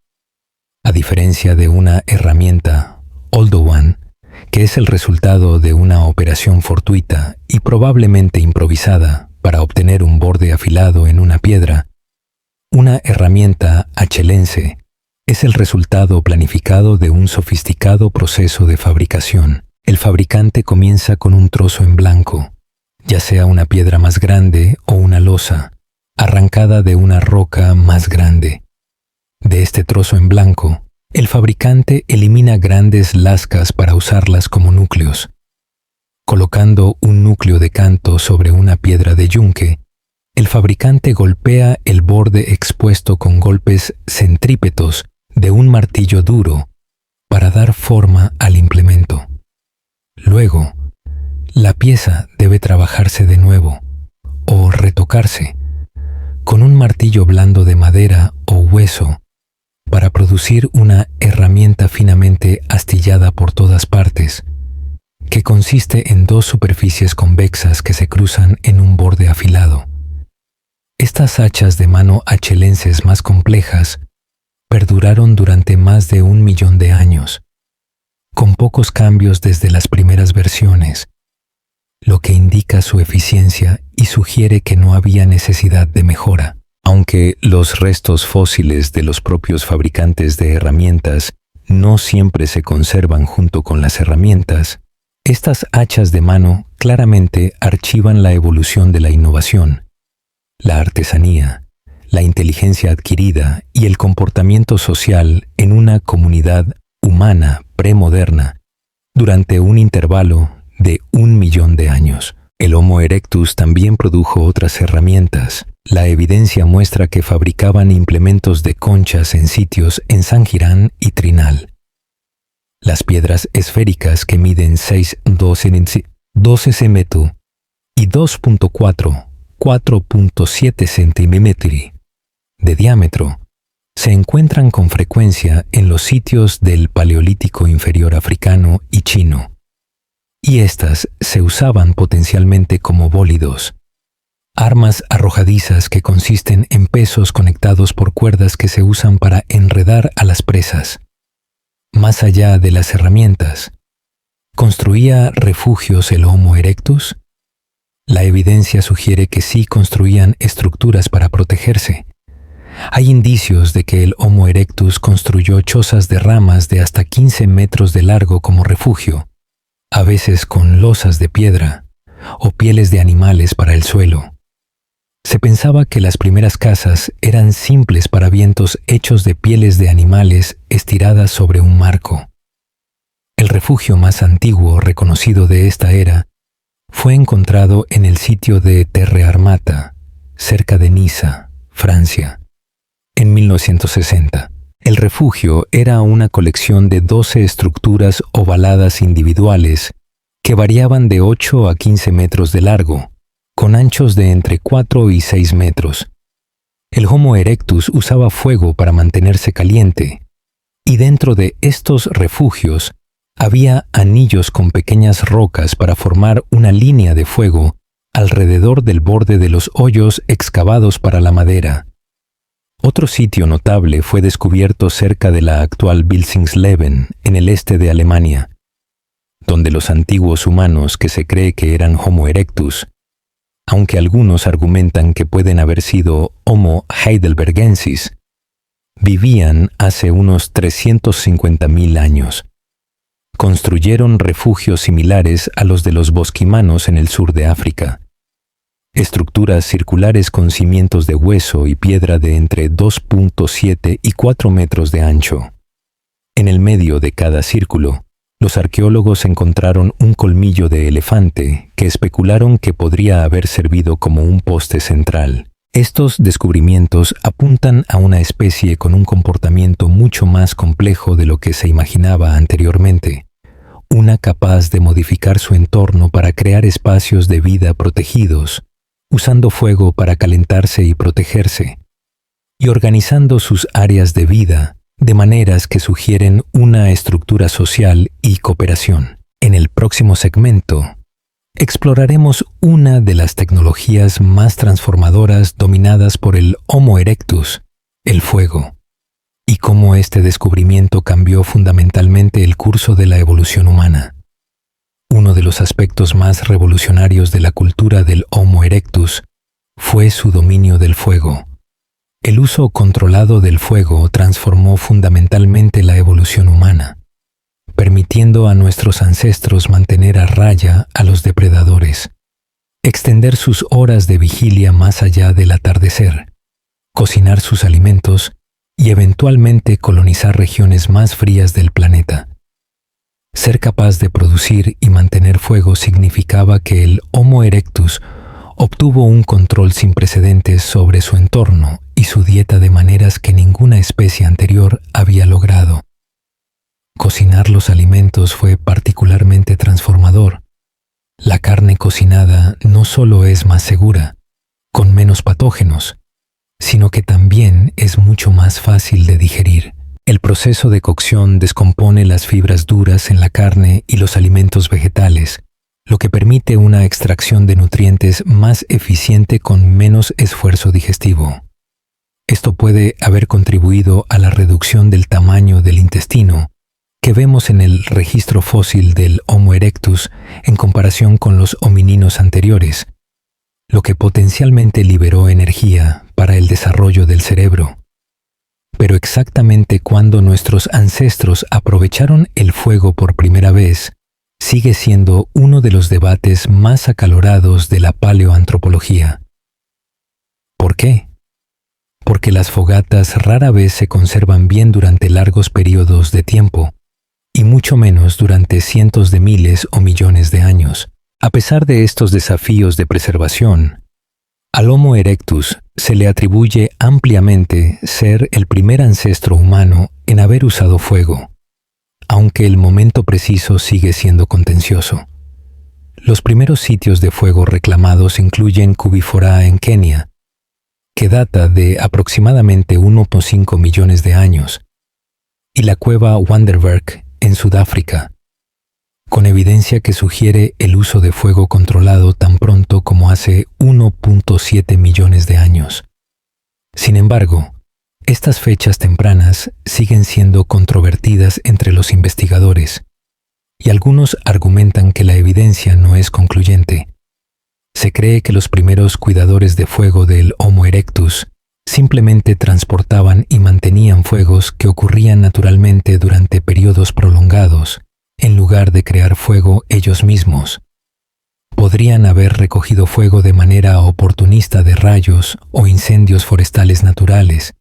A diferencia de una herramienta, Oldowan, que es el resultado de una operación fortuita y probablemente improvisada para obtener un borde afilado en una piedra, una herramienta hachelense es el resultado planificado de un sofisticado proceso de fabricación. El fabricante comienza con un trozo en blanco, ya sea una piedra más grande o una losa, arrancada de una roca más grande. De este trozo en blanco, el fabricante elimina grandes lascas para usarlas como núcleos. Colocando un núcleo de canto sobre una piedra de yunque, el fabricante golpea el borde expuesto con golpes centrípetos de un martillo duro para dar forma al implemento. Luego, la pieza debe trabajarse de nuevo o retocarse con un martillo blando de madera o hueso para producir una herramienta finamente astillada por todas partes, que consiste en dos superficies convexas que se cruzan en un borde afilado. Estas hachas de mano achelenses más complejas perduraron durante más de 1.000.000 de años, con pocos cambios desde las primeras versiones, lo que indica su eficiencia y sugiere que no había necesidad de mejora. Aunque los restos fósiles de los propios fabricantes de herramientas no siempre se conservan junto con las herramientas, estas hachas de mano claramente archivan la evolución de la innovación, la artesanía, la inteligencia adquirida y el comportamiento social en una comunidad humana premoderna durante un intervalo de 1.000.000 de años. El Homo erectus también produjo otras herramientas. La evidencia muestra que fabricaban implementos de conchas en sitios en San Girán y Trinal. Las piedras esféricas que miden 6,12 cm y 2,4-4,7 cm de diámetro se encuentran con frecuencia en los sitios del Paleolítico inferior africano y chino, y estas se usaban potencialmente como bólidos, armas arrojadizas que consisten en pesos conectados por cuerdas que se usan para enredar a las presas. Más allá de las herramientas, ¿construía refugios el Homo erectus? La evidencia sugiere que sí construían estructuras para protegerse. Hay indicios de que el Homo erectus construyó chozas de ramas de hasta 15 metros de largo como refugio, a veces con losas de piedra o pieles de animales para el suelo. Se pensaba que las primeras casas eran simples paravientos hechos de pieles de animales estiradas sobre un marco. El refugio más antiguo reconocido de esta era fue encontrado en el sitio de Terre Armata, cerca de Niza, Francia, en 1960. El refugio era una colección de 12 estructuras ovaladas individuales que variaban de 8 a 15 metros de largo, con anchos de entre 4 y 6 metros. El Homo erectus usaba fuego para mantenerse caliente, y dentro de estos refugios había anillos con pequeñas rocas para formar una línea de fuego alrededor del borde de los hoyos excavados para la madera. Otro sitio notable fue descubierto cerca de la actual Bilzingsleben, en el este de Alemania, donde los antiguos humanos que se cree que eran Homo erectus, aunque algunos argumentan que pueden haber sido Homo heidelbergensis, vivían hace unos 350.000 años. Construyeron refugios similares a los de los bosquimanos en el sur de África. Estructuras circulares con cimientos de hueso y piedra de entre 2,7 y 4 metros de ancho. En el medio de cada círculo, los arqueólogos encontraron un colmillo de elefante que especularon que podría haber servido como un poste central. Estos descubrimientos apuntan a una especie con un comportamiento mucho más complejo de lo que se imaginaba anteriormente, una capaz de modificar su entorno para crear espacios de vida protegidos, usando fuego para calentarse y protegerse, y organizando sus áreas de vida de maneras que sugieren una estructura social y cooperación. En el próximo segmento, exploraremos una de las tecnologías más transformadoras dominadas por el Homo erectus, el fuego, y cómo este descubrimiento cambió fundamentalmente el curso de la evolución humana. Uno de los aspectos más revolucionarios de la cultura del Homo erectus fue su dominio del fuego. El uso controlado del fuego transformó fundamentalmente la evolución humana, permitiendo a nuestros ancestros mantener a raya a los depredadores, extender sus horas de vigilia más allá del atardecer, cocinar sus alimentos y eventualmente colonizar regiones más frías del planeta. Ser capaz de producir y mantener fuego significaba que el Homo erectus obtuvo un control sin precedentes sobre su entorno y su dieta de maneras que ninguna especie anterior había logrado. Cocinar los alimentos fue particularmente transformador. La carne cocinada no solo es más segura, con menos patógenos, sino que también es mucho más fácil de digerir. El proceso de cocción descompone las fibras duras en la carne y los alimentos vegetales, lo que permite una extracción de nutrientes más eficiente con menos esfuerzo digestivo. Esto puede haber contribuido a la reducción del tamaño del intestino que vemos en el registro fósil del Homo erectus en comparación con los homininos anteriores, lo que potencialmente liberó energía para el desarrollo del cerebro. Pero exactamente cuando nuestros ancestros aprovecharon el fuego por primera vez, sigue siendo uno de los debates más acalorados de la paleoantropología. ¿Por qué? Porque las fogatas rara vez se conservan bien durante largos periodos de tiempo, y mucho menos durante cientos de miles o millones de años. A pesar de estos desafíos de preservación, al Homo erectus se le atribuye ampliamente ser el primer ancestro humano en haber usado fuego, aunque el momento preciso sigue siendo contencioso. Los primeros sitios de fuego reclamados incluyen Kubifora en Kenia, que data de aproximadamente 1,5 millones de años, y la cueva Wanderberg en Sudáfrica, con evidencia que sugiere el uso de fuego controlado tan pronto como hace 1,7 millones de años. Sin embargo, estas fechas tempranas siguen siendo controvertidas entre los investigadores, y algunos argumentan que la evidencia no es concluyente. Se cree que los primeros cuidadores de fuego del Homo erectus simplemente transportaban y mantenían fuegos que ocurrían naturalmente durante periodos prolongados, en lugar de crear fuego ellos mismos. Podrían haber recogido fuego de manera oportunista de rayos o incendios forestales naturales,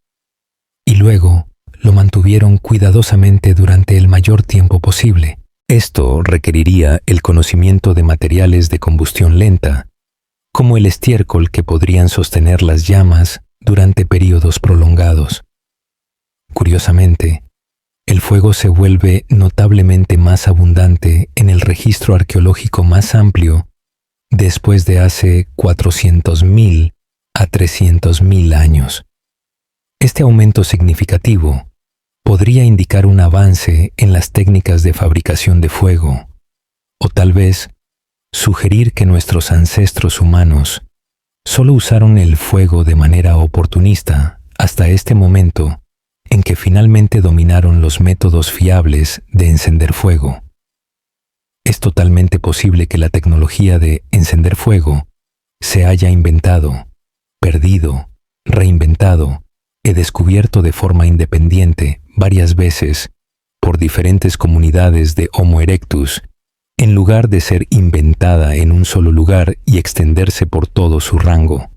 y luego lo mantuvieron cuidadosamente durante el mayor tiempo posible. Esto requeriría el conocimiento de materiales de combustión lenta, como el estiércol que podrían sostener las llamas durante periodos prolongados. Curiosamente, el fuego se vuelve notablemente más abundante en el registro arqueológico más amplio después de hace 400.000 a 300.000 años. Este aumento significativo podría indicar un avance en las técnicas de fabricación de fuego, o tal vez sugerir que nuestros ancestros humanos solo usaron el fuego de manera oportunista hasta este momento en que finalmente dominaron los métodos fiables de encender fuego. Es totalmente posible que la tecnología de encender fuego se haya inventado, perdido, reinventado y descubierto de forma independiente varias veces por diferentes comunidades de Homo erectus, en lugar de ser inventada en un solo lugar y extenderse por todo su rango.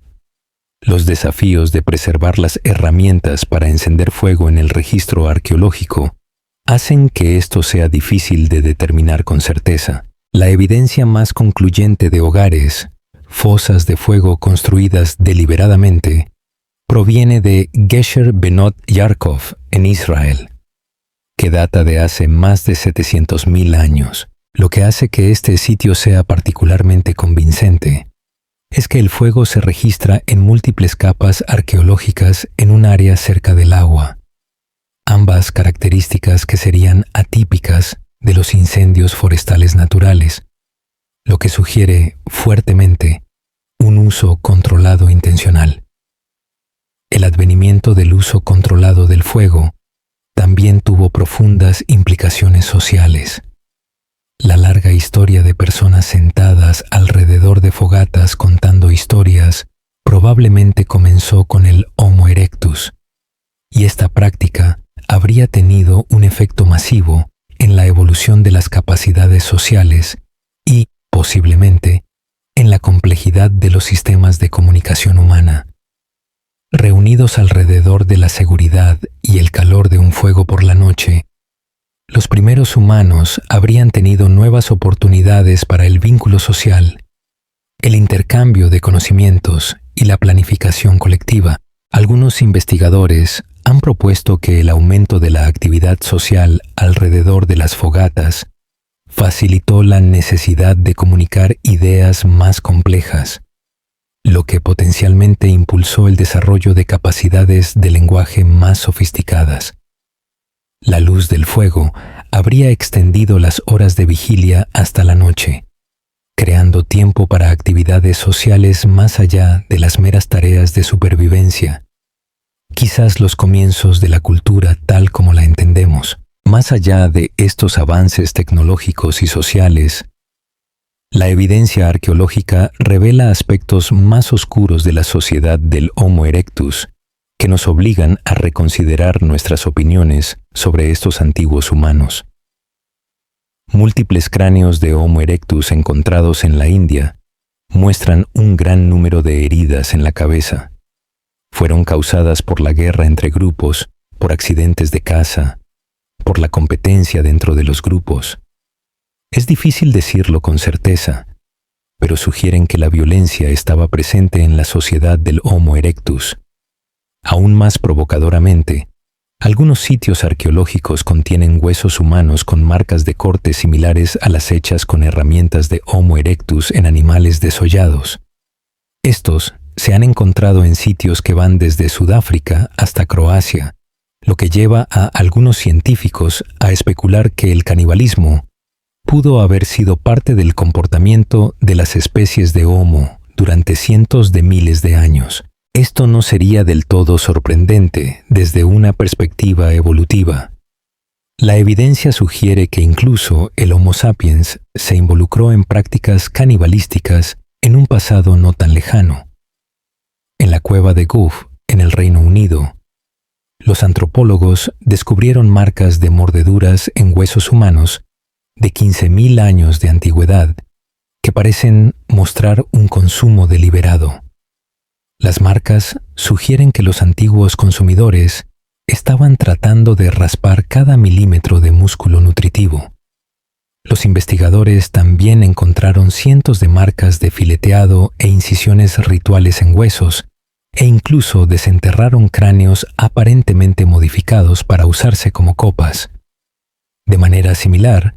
Los desafíos de preservar las herramientas para encender fuego en el registro arqueológico hacen que esto sea difícil de determinar con certeza. La evidencia más concluyente de hogares, fosas de fuego construidas deliberadamente, proviene de Gesher Benot Yarkov en Israel, que data de hace más de 700.000 años. Lo que hace que este sitio sea particularmente convincente es que el fuego se registra en múltiples capas arqueológicas en un área cerca del agua, ambas características que serían atípicas de los incendios forestales naturales, lo que sugiere fuertemente un uso controlado intencional. El advenimiento del uso controlado del fuego también tuvo profundas implicaciones sociales. La larga historia de personas sentadas alrededor de fogatas contando historias probablemente comenzó con el Homo erectus, y esta práctica habría tenido un efecto masivo en la evolución de las capacidades sociales y, posiblemente, en la complejidad de los sistemas de comunicación humana. Reunidos alrededor de la seguridad y el calor de un fuego por la noche, los primeros humanos habrían tenido nuevas oportunidades para el vínculo social, el intercambio de conocimientos y la planificación colectiva. Algunos investigadores han propuesto que el aumento de la actividad social alrededor de las fogatas facilitó la necesidad de comunicar ideas más complejas, lo que potencialmente impulsó el desarrollo de capacidades de lenguaje más sofisticadas. La luz del fuego habría extendido las horas de vigilia hasta la noche, creando tiempo para actividades sociales más allá de las meras tareas de supervivencia. Quizás los comienzos de la cultura tal como la entendemos. Más allá de estos avances tecnológicos y sociales, la evidencia arqueológica revela aspectos más oscuros de la sociedad del Homo erectus que nos obligan a reconsiderar nuestras opiniones sobre estos antiguos humanos. Múltiples cráneos de Homo erectus encontrados en la India muestran un gran número de heridas en la cabeza. Fueron causadas por la guerra entre grupos, por accidentes de caza, por la competencia dentro de los grupos. Es difícil decirlo con certeza, pero sugieren que la violencia estaba presente en la sociedad del Homo erectus. Aún más provocadoramente, algunos sitios arqueológicos contienen huesos humanos con marcas de corte similares a las hechas con herramientas de Homo erectus en animales desollados. Estos se han encontrado en sitios que van desde Sudáfrica hasta Croacia, lo que lleva a algunos científicos a especular que el canibalismo pudo haber sido parte del comportamiento de las especies de Homo durante cientos de miles de años. Esto no sería del todo sorprendente desde una perspectiva evolutiva. La evidencia sugiere que incluso el Homo sapiens se involucró en prácticas canibalísticas en un pasado no tan lejano. En la cueva de Guv, en el Reino Unido, los antropólogos descubrieron marcas de mordeduras en huesos humanos de 15.000 años de antigüedad que parecen mostrar un consumo deliberado. Las marcas sugieren que los antiguos consumidores estaban tratando de raspar cada milímetro de músculo nutritivo. Los investigadores también encontraron cientos de marcas de fileteado e incisiones rituales en huesos, e incluso desenterraron cráneos aparentemente modificados para usarse como copas. De manera similar,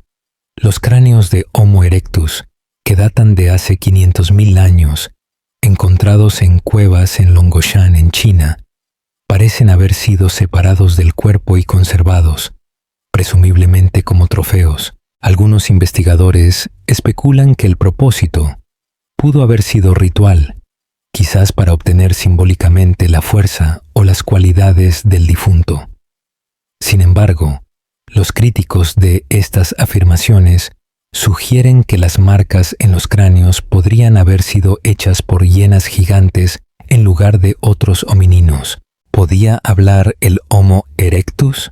los cráneos de Homo erectus, que datan de hace 500.000 años, encontrados en cuevas en Longshan, en China, parecen haber sido separados del cuerpo y conservados, presumiblemente como trofeos. Algunos investigadores especulan que el propósito pudo haber sido ritual, quizás para obtener simbólicamente la fuerza o las cualidades del difunto. Sin embargo, los críticos de estas afirmaciones sugieren que las marcas en los cráneos podrían haber sido hechas por hienas gigantes en lugar de otros homininos. ¿Podía hablar el Homo erectus?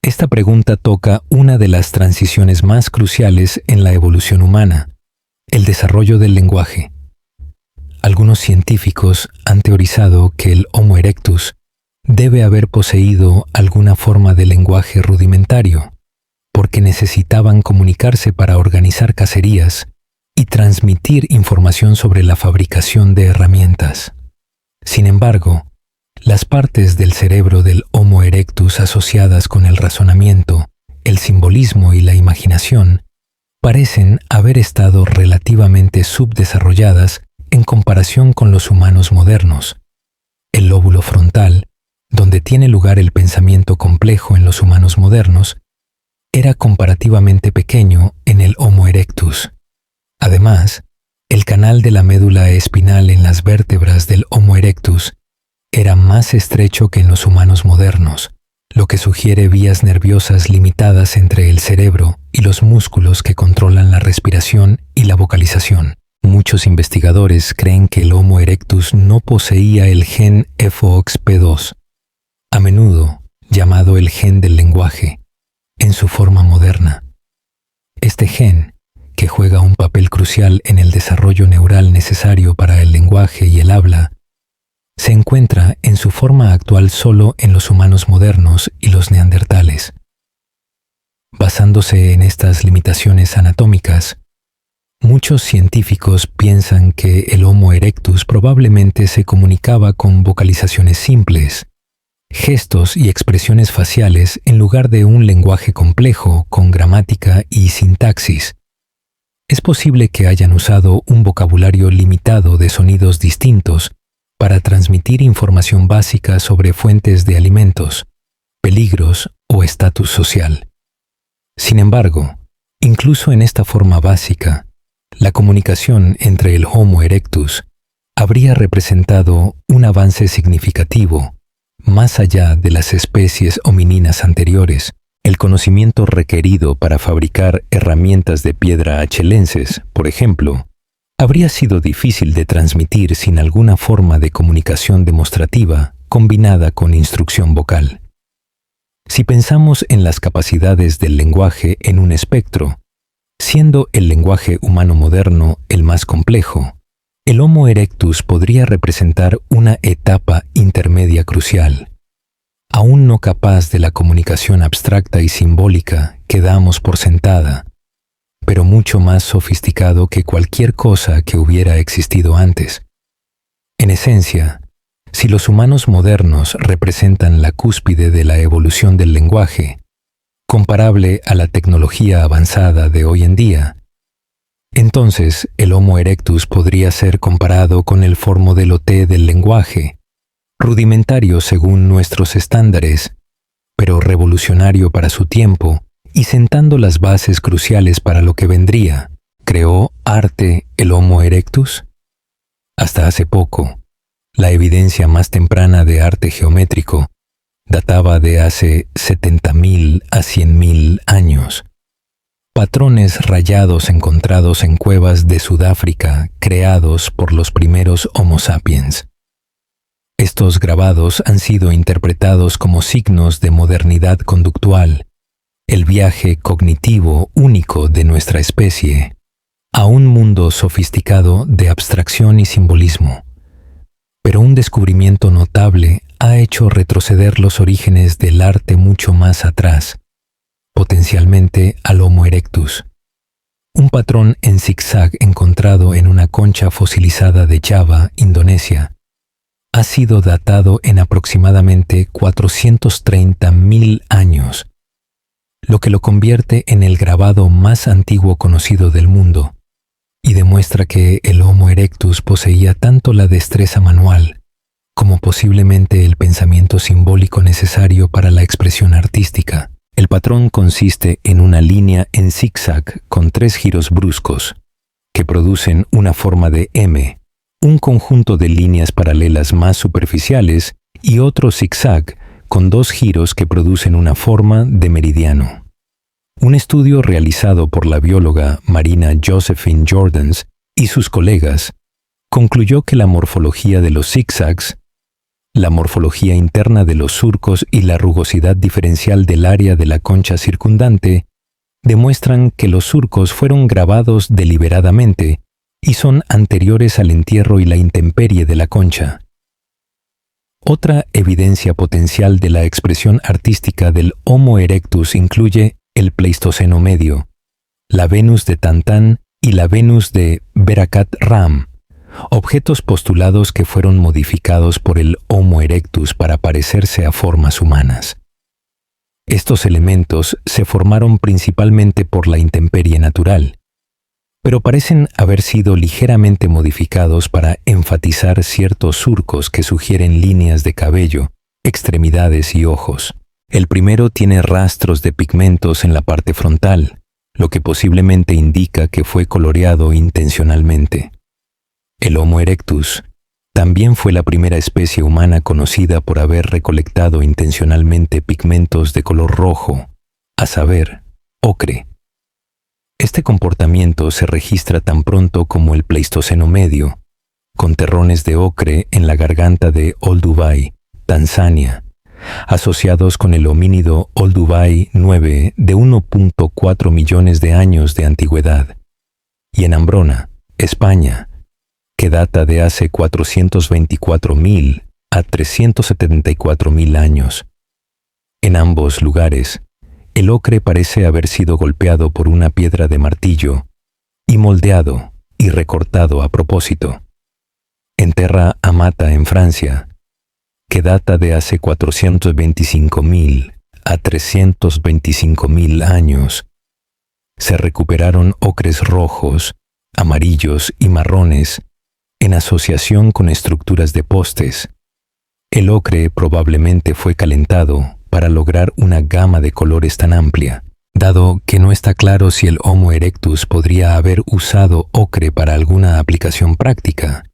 Esta pregunta toca una de las transiciones más cruciales en la evolución humana, el desarrollo del lenguaje. Algunos científicos han teorizado que el Homo erectus debe haber poseído alguna forma de lenguaje rudimentario, porque necesitaban comunicarse para organizar cacerías y transmitir información sobre la fabricación de herramientas. Sin embargo, las partes del cerebro del Homo erectus asociadas con el razonamiento, el simbolismo y la imaginación parecen haber estado relativamente subdesarrolladas en comparación con los humanos modernos. El lóbulo frontal, donde tiene lugar el pensamiento complejo en los humanos modernos, era comparativamente pequeño en el Homo erectus. Además, el canal de la médula espinal en las vértebras del Homo erectus era más estrecho que en los humanos modernos, lo que sugiere vías nerviosas limitadas entre el cerebro y los músculos que controlan la respiración y la vocalización. Muchos investigadores creen que el Homo erectus no poseía el gen FOXP2, a menudo llamado el gen del lenguaje, en su forma moderna. Este gen, que juega un papel crucial en el desarrollo neural necesario para el lenguaje y el habla, se encuentra en su forma actual solo en los humanos modernos y los neandertales. Basándose en estas limitaciones anatómicas, muchos científicos piensan que el Homo erectus probablemente se comunicaba con vocalizaciones simples, gestos y expresiones faciales en lugar de un lenguaje complejo con gramática y sintaxis. Es posible que hayan usado un vocabulario limitado de sonidos distintos para transmitir información básica sobre fuentes de alimentos, peligros o estatus social. Sin embargo, incluso en esta forma básica, la comunicación entre el Homo erectus habría representado un avance significativo más allá de las especies homininas anteriores. El conocimiento requerido para fabricar herramientas de piedra achelenses, por ejemplo, habría sido difícil de transmitir sin alguna forma de comunicación demostrativa combinada con instrucción vocal. Si pensamos en las capacidades del lenguaje en un espectro, siendo el lenguaje humano moderno el más complejo, el Homo erectus podría representar una etapa intermedia crucial, aún no capaz de la comunicación abstracta y simbólica que damos por sentada, pero mucho más sofisticado que cualquier cosa que hubiera existido antes. En esencia, si los humanos modernos representan la cúspide de la evolución del lenguaje, comparable a la tecnología avanzada de hoy en día, entonces el Homo erectus podría ser comparado con el formodelo T del lenguaje, rudimentario según nuestros estándares, pero revolucionario para su tiempo y sentando las bases cruciales para lo que vendría. ¿Creó arte el Homo erectus? Hasta hace poco, la evidencia más temprana de arte geométrico databa de hace 70.000 a 100.000 años. Patrones rayados encontrados en cuevas de Sudáfrica creados por los primeros Homo sapiens. Estos grabados han sido interpretados como signos de modernidad conductual, el viaje cognitivo único de nuestra especie, a un mundo sofisticado de abstracción y simbolismo. Pero un descubrimiento notable ha hecho retroceder los orígenes del arte mucho más atrás, potencialmente al Homo erectus. Un patrón en zigzag encontrado en una concha fosilizada de Java, Indonesia, ha sido datado en aproximadamente 430.000 años, lo que lo convierte en el grabado más antiguo conocido del mundo, y demuestra que el Homo erectus poseía tanto la destreza manual como posiblemente el pensamiento simbólico necesario para la expresión artística. El patrón consiste en una línea en zigzag con 3 giros bruscos, que producen una forma de M, un conjunto de líneas paralelas más superficiales y otro zigzag con 2 giros que producen una forma de meridiano. Un estudio realizado por la bióloga Marina Josephine Jordaens y sus colegas concluyó que la morfología de los zigzags, la morfología interna de los surcos y la rugosidad diferencial del área de la concha circundante demuestran que los surcos fueron grabados deliberadamente y son anteriores al entierro y la intemperie de la concha. Otra evidencia potencial de la expresión artística del Homo erectus incluye el Pleistoceno medio, la Venus de Tantán y la Venus de Berakat-Ram, objetos postulados que fueron modificados por el Homo erectus para parecerse a formas humanas. Estos elementos se formaron principalmente por la intemperie natural, pero parecen haber sido ligeramente modificados para enfatizar ciertos surcos que sugieren líneas de cabello, extremidades y ojos. El primero tiene rastros de pigmentos en la parte frontal, lo que posiblemente indica que fue coloreado intencionalmente. El Homo erectus también fue la primera especie humana conocida por haber recolectado intencionalmente pigmentos de color rojo, a saber, ocre. Este comportamiento se registra tan pronto como el Pleistoceno medio, con terrones de ocre en la garganta de Olduvai, Tanzania, asociados con el homínido Olduvai 9 de 1.4 millones de años de antigüedad, y en Ambrona, España, que data de hace 424.000 a 374.000 años. En ambos lugares, el ocre parece haber sido golpeado por una piedra de martillo y moldeado y recortado a propósito. En Terra Amata, en Francia, que data de hace 425.000 a 325.000 años, se recuperaron ocres rojos, amarillos y marrones en asociación con estructuras de postes. El ocre probablemente fue calentado para lograr una gama de colores tan amplia, dado que no está claro si el Homo erectus podría haber usado ocre para alguna aplicación práctica.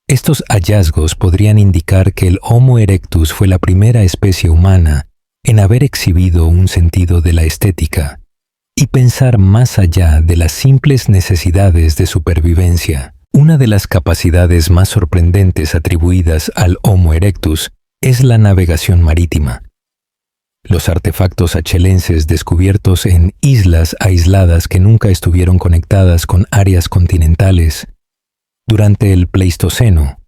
Estos hallazgos podrían indicar que el Homo erectus fue la primera especie humana en haber exhibido un sentido de la estética y pensar más allá de las simples necesidades de supervivencia. Una de las capacidades más sorprendentes atribuidas al Homo erectus es la navegación marítima. Los artefactos achelenses descubiertos en islas aisladas que nunca estuvieron conectadas con áreas continentales durante el Pleistoceno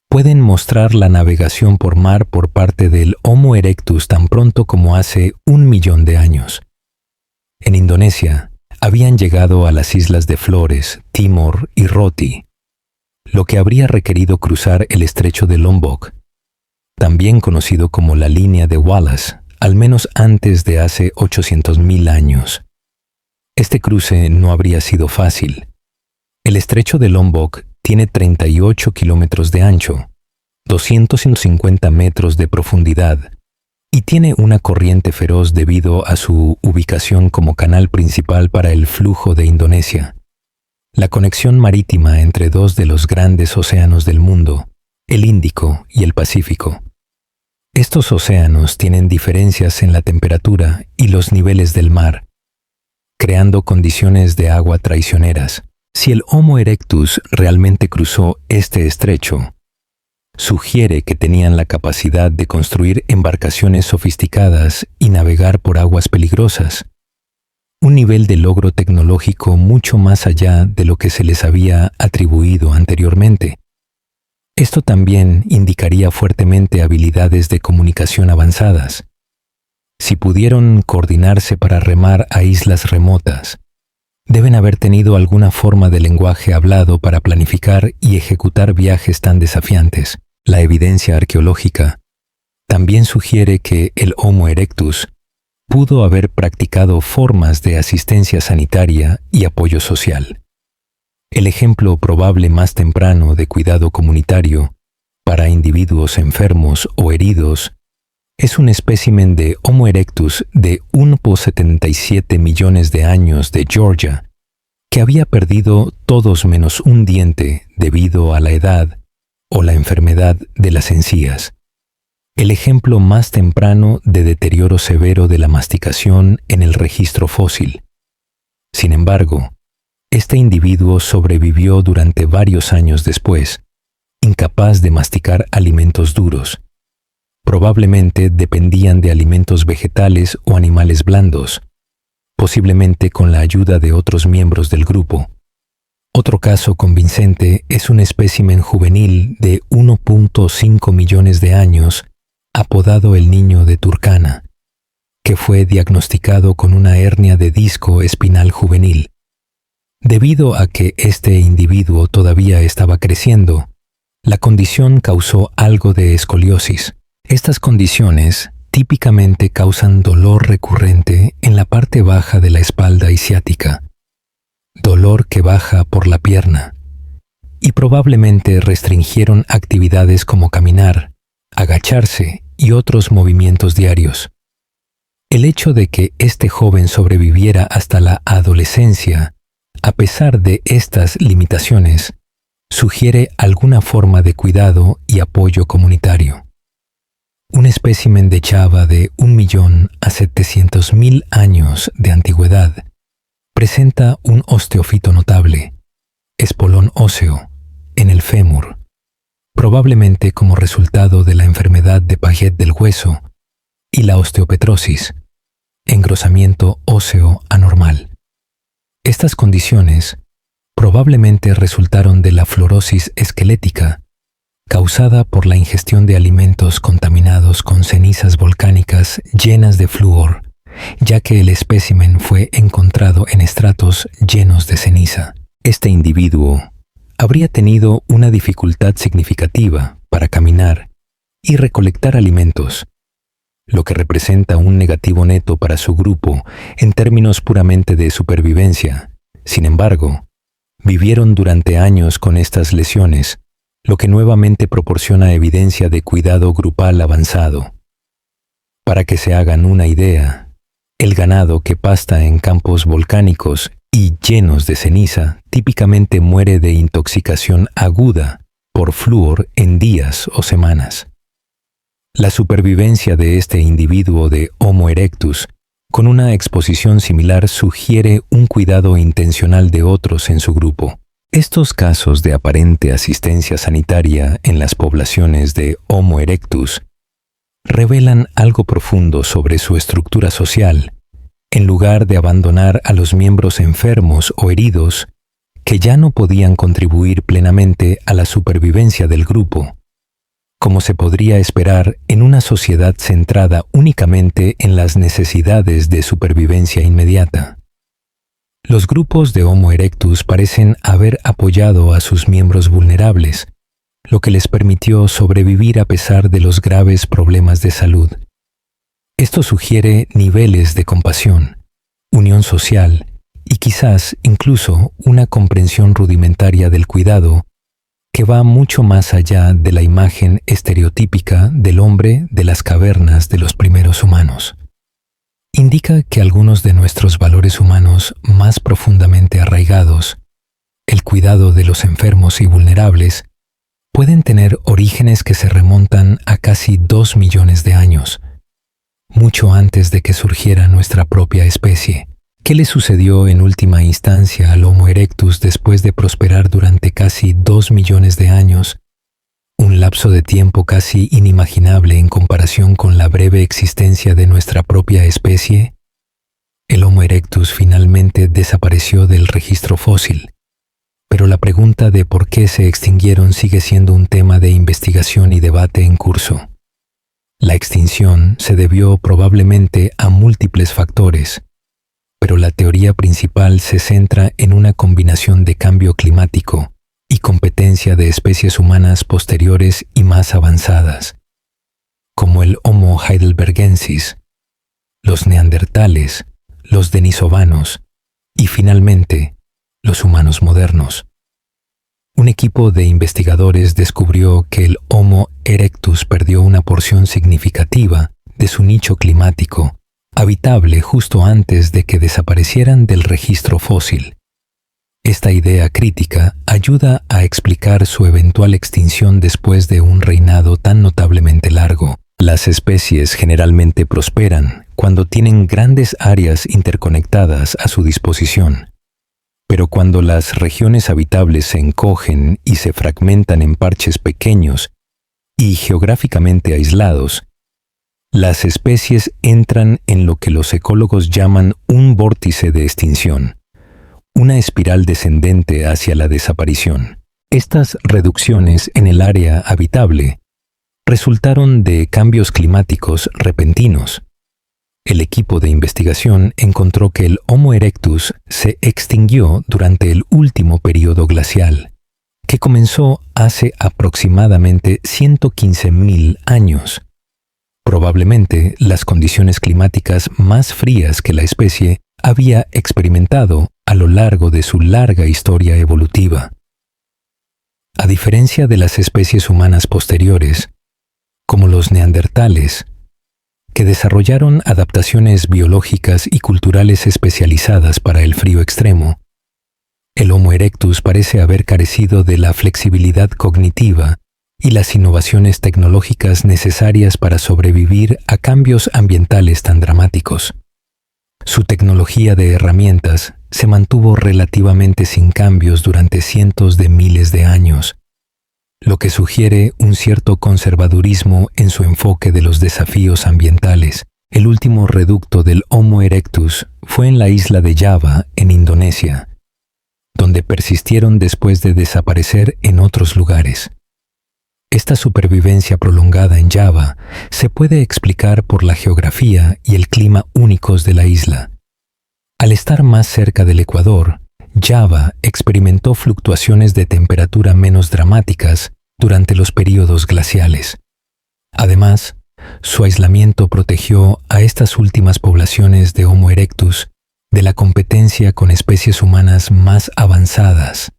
pueden mostrar la navegación por mar por parte del Homo erectus tan pronto como hace 1.000.000 de años. En Indonesia, habían llegado a las islas de Flores, Timor y Roti, lo que habría requerido cruzar el estrecho de Lombok, también conocido como la línea de Wallace, al menos antes de hace 800.000 años. Este cruce no habría sido fácil. El estrecho de Lombok tiene 38 kilómetros de ancho, 250 metros de profundidad, y tiene una corriente feroz debido a su ubicación como canal principal para el flujo de Indonesia. La conexión marítima entre dos de los grandes océanos del mundo, el Índico y el Pacífico. Estos océanos tienen diferencias en la temperatura y los niveles del mar, creando condiciones de agua traicioneras. Si el Homo erectus realmente cruzó este estrecho, sugiere que tenían la capacidad de construir embarcaciones sofisticadas y navegar por aguas peligrosas, un nivel de logro tecnológico mucho más allá de lo que se les había atribuido anteriormente. Esto también indicaría fuertemente habilidades de comunicación avanzadas. Si pudieron coordinarse para remar a islas remotas, deben haber tenido alguna forma de lenguaje hablado para planificar y ejecutar viajes tan desafiantes. La evidencia arqueológica también sugiere que el Homo erectus pudo haber practicado formas de asistencia sanitaria y apoyo social. El ejemplo probable más temprano de cuidado comunitario para individuos enfermos o heridos es un espécimen de Homo erectus de 1,77 millones de años de Georgia, que había perdido todos menos un diente debido a la edad o la enfermedad de las encías, el ejemplo más temprano de deterioro severo de la masticación en el registro fósil. Sin embargo, este individuo sobrevivió durante varios años después, incapaz de masticar alimentos duros. Probablemente dependían de alimentos vegetales o animales blandos, posiblemente con la ayuda de otros miembros del grupo. Otro caso convincente es un espécimen juvenil de 1,5 millones de años, apodado el niño de Turkana, que fue diagnosticado con una hernia de disco espinal juvenil. Debido a que este individuo todavía estaba creciendo, la condición causó algo de escoliosis. Estas condiciones típicamente causan dolor recurrente en la parte baja de la espalda y ciática, dolor que baja por la pierna, y probablemente restringieron actividades como caminar, agacharse y otros movimientos diarios. El hecho de que este joven sobreviviera hasta la adolescencia, a pesar de estas limitaciones, sugiere alguna forma de cuidado y apoyo comunitario. Un espécimen de Java de 1.000.000 a 700.000 años de antigüedad presenta un osteofito notable, espolón óseo, en el fémur, probablemente como resultado de la enfermedad de Paget del hueso y la osteopetrosis, engrosamiento óseo anormal. Estas condiciones probablemente resultaron de la fluorosis esquelética causada por la ingestión de alimentos contaminados con cenizas volcánicas llenas de flúor, ya que el espécimen fue encontrado en estratos llenos de ceniza. Este individuo habría tenido una dificultad significativa para caminar y recolectar alimentos, lo que representa un negativo neto para su grupo en términos puramente de supervivencia. Sin embargo, vivieron durante años con estas lesiones, lo que nuevamente proporciona evidencia de cuidado grupal avanzado. Para que se hagan una idea, el ganado que pasta en campos volcánicos y llenos de ceniza típicamente muere de intoxicación aguda por flúor en días o semanas. La supervivencia de este individuo de Homo erectus con una exposición similar sugiere un cuidado intencional de otros en su grupo. Estos casos de aparente asistencia sanitaria en las poblaciones de Homo erectus revelan algo profundo sobre su estructura social, en lugar de abandonar a los miembros enfermos o heridos que ya no podían contribuir plenamente a la supervivencia del grupo, como se podría esperar en una sociedad centrada únicamente en las necesidades de supervivencia inmediata. Los grupos de Homo erectus parecen haber apoyado a sus miembros vulnerables, lo que les permitió sobrevivir a pesar de los graves problemas de salud. Esto sugiere niveles de compasión, unión social y quizás incluso una comprensión rudimentaria del cuidado que va mucho más allá de la imagen estereotípica del hombre de las cavernas de los primeros humanos. Indica que algunos de nuestros valores humanos más profundamente arraigados, el cuidado de los enfermos y vulnerables, pueden tener orígenes que se remontan a casi 2 millones de años, mucho antes de que surgiera nuestra propia especie. ¿Qué le sucedió en última instancia al Homo erectus después de prosperar durante casi 2 millones de años? Un lapso de tiempo casi inimaginable en comparación con la breve existencia de nuestra propia especie. El Homo erectus finalmente desapareció del registro fósil, pero la pregunta de por qué se extinguieron sigue siendo un tema de investigación y debate en curso. La extinción se debió probablemente a múltiples factores, pero la teoría principal se centra en una combinación de cambio climático y competencia de especies humanas posteriores y más avanzadas, como el Homo heidelbergensis, los neandertales, los denisovanos y finalmente los humanos modernos. Un equipo de investigadores descubrió que el Homo erectus perdió una porción significativa de su nicho climático habitable justo antes de que desaparecieran del registro fósil. Esta idea crítica ayuda a explicar su eventual extinción después de un reinado tan notablemente largo. Las especies generalmente prosperan cuando tienen grandes áreas interconectadas a su disposición. Pero cuando las regiones habitables se encogen y se fragmentan en parches pequeños y geográficamente aislados, las especies entran en lo que los ecólogos llaman un vórtice de extinción, una espiral descendente hacia la desaparición. Estas reducciones en el área habitable resultaron de cambios climáticos repentinos. El equipo de investigación encontró que el Homo erectus se extinguió durante el último período glacial, que comenzó hace aproximadamente 115.000 años. Probablemente las condiciones climáticas más frías que la especie había experimentado a lo largo de su larga historia evolutiva. A diferencia de las especies humanas posteriores, como los neandertales, que desarrollaron adaptaciones biológicas y culturales especializadas para el frío extremo, el Homo erectus parece haber carecido de la flexibilidad cognitiva y las innovaciones tecnológicas necesarias para sobrevivir a cambios ambientales tan dramáticos. Su tecnología de herramientas se mantuvo relativamente sin cambios durante cientos de miles de años, lo que sugiere un cierto conservadurismo en su enfoque de los desafíos ambientales. El último reducto del Homo erectus fue en la isla de Java, en Indonesia, donde persistieron después de desaparecer en otros lugares. Esta supervivencia prolongada en Java se puede explicar por la geografía y el clima únicos de la isla. Al estar más cerca del Ecuador, Java experimentó fluctuaciones de temperatura menos dramáticas durante los períodos glaciales. Además, su aislamiento protegió a estas últimas poblaciones de Homo erectus de la competencia con especies humanas más avanzadas,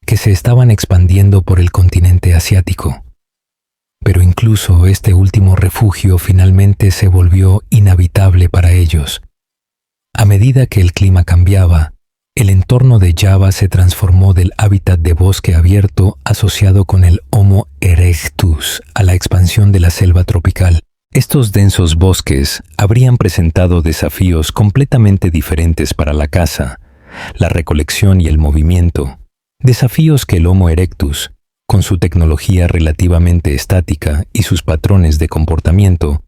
que se estaban expandiendo por el continente asiático. pero incluso este último refugio finalmente se volvió inhabitable para ellos. A medida que el clima cambiaba, el entorno de Java se transformó del hábitat de bosque abierto asociado con el Homo erectus a la expansión de la selva tropical. Estos densos bosques habrían presentado desafíos completamente diferentes para la caza, la recolección y el movimiento, desafíos que el Homo erectus, con su tecnología relativamente estática y sus patrones de comportamiento,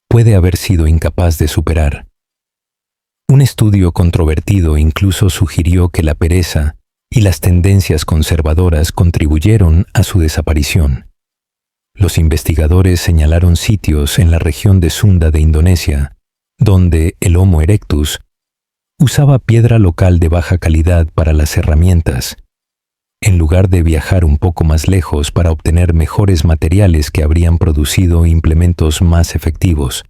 puede haber sido incapaz de superar. Un estudio controvertido incluso sugirió que la pereza y las tendencias conservadoras contribuyeron a su desaparición. Los investigadores señalaron sitios en la región de Sunda de Indonesia, donde el Homo erectus usaba piedra local de baja calidad para las herramientas, en lugar de viajar un poco más lejos para obtener mejores materiales que habrían producido implementos más efectivos.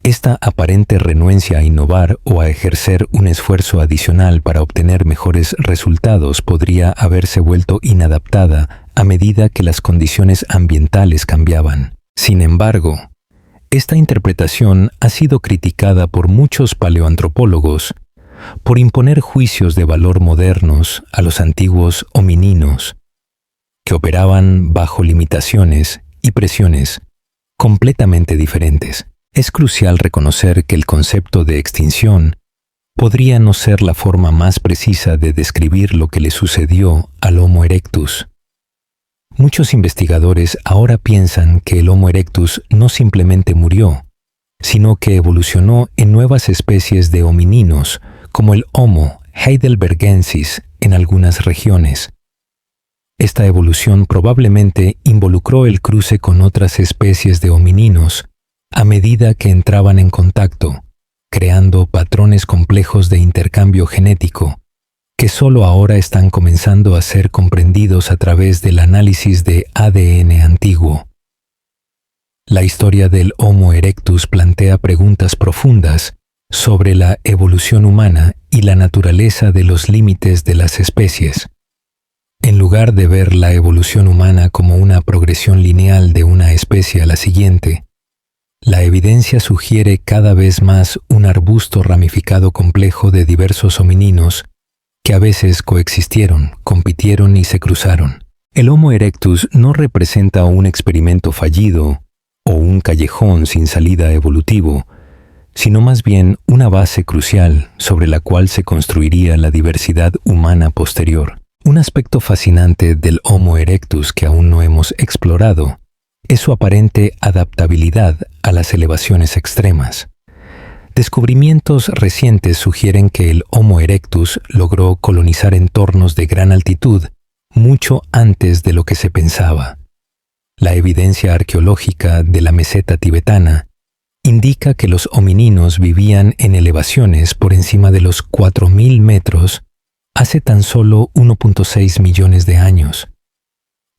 Esta aparente renuencia a innovar o a ejercer un esfuerzo adicional para obtener mejores resultados podría haberse vuelto inadaptada a medida que las condiciones ambientales cambiaban. Sin embargo, esta interpretación ha sido criticada por muchos paleoantropólogos por imponer juicios de valor modernos a los antiguos homininos, que operaban bajo limitaciones y presiones completamente diferentes. Es crucial reconocer que el concepto de extinción podría no ser la forma más precisa de describir lo que le sucedió al Homo erectus. Muchos investigadores ahora piensan que el Homo erectus no simplemente murió, sino que evolucionó en nuevas especies de homininos, como el Homo heidelbergensis en algunas regiones. Esta evolución probablemente involucró el cruce con otras especies de homininos a medida que entraban en contacto, creando patrones complejos de intercambio genético que solo ahora están comenzando a ser comprendidos a través del análisis de ADN antiguo. La historia del Homo erectus plantea preguntas profundas sobre la evolución humana y la naturaleza de los límites de las especies. En lugar de ver la evolución humana como una progresión lineal de una especie a la siguiente, la evidencia sugiere cada vez más un arbusto ramificado complejo de diversos homininos que a veces coexistieron, compitieron y se cruzaron. El Homo erectus no representa un experimento fallido o un callejón sin salida evolutivo, sino más bien una base crucial sobre la cual se construiría la diversidad humana posterior. Un aspecto fascinante del Homo erectus que aún no hemos explorado es su aparente adaptabilidad a las elevaciones extremas. Descubrimientos recientes sugieren que el Homo erectus logró colonizar entornos de gran altitud mucho antes de lo que se pensaba. La evidencia arqueológica de la meseta tibetana indica que los homininos vivían en elevaciones por encima de los 4.000 metros hace tan solo 1.6 millones de años.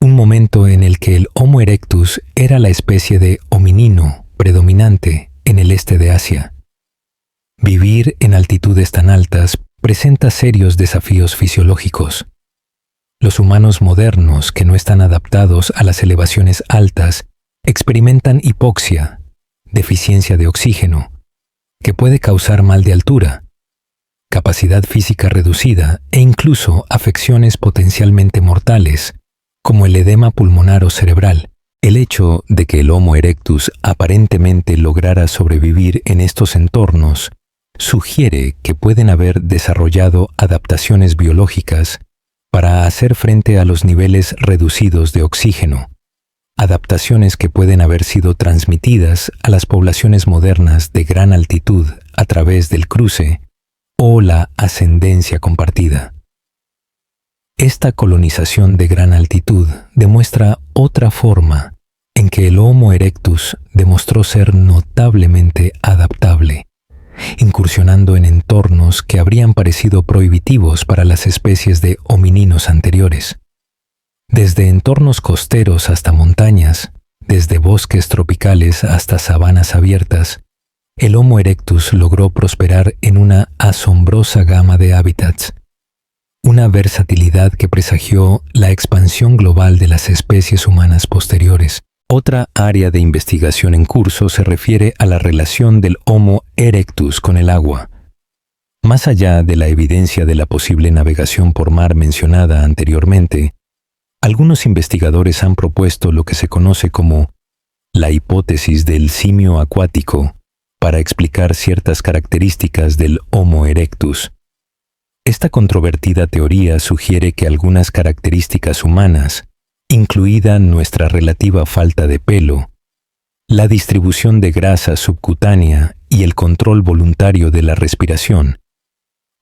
Un momento en el que el Homo erectus era la especie de hominino predominante en el este de Asia. Vivir en altitudes tan altas presenta serios desafíos fisiológicos. Los humanos modernos que no están adaptados a las elevaciones altas experimentan hipoxia, deficiencia de oxígeno, que puede causar mal de altura, capacidad física reducida e incluso afecciones potencialmente mortales, como el edema pulmonar o cerebral. El hecho de que el Homo erectus aparentemente lograra sobrevivir en estos entornos sugiere que pueden haber desarrollado adaptaciones biológicas para hacer frente a los niveles reducidos de oxígeno, adaptaciones que pueden haber sido transmitidas a las poblaciones modernas de gran altitud a través del cruce o la ascendencia compartida. Esta colonización de gran altitud demuestra otra forma en que el Homo erectus demostró ser notablemente adaptable, incursionando en entornos que habrían parecido prohibitivos para las especies de homininos anteriores. Desde entornos costeros hasta montañas, desde bosques tropicales hasta sabanas abiertas, el Homo erectus logró prosperar en una asombrosa gama de hábitats, una versatilidad que presagió la expansión global de las especies humanas posteriores. Otra área de investigación en curso se refiere a la relación del Homo erectus con el agua. Más allá de la evidencia de la posible navegación por mar mencionada anteriormente, algunos investigadores han propuesto lo que se conoce como la hipótesis del simio acuático para explicar ciertas características del Homo erectus. Esta controvertida teoría sugiere que algunas características humanas, incluida nuestra relativa falta de pelo, la distribución de grasa subcutánea y el control voluntario de la respiración,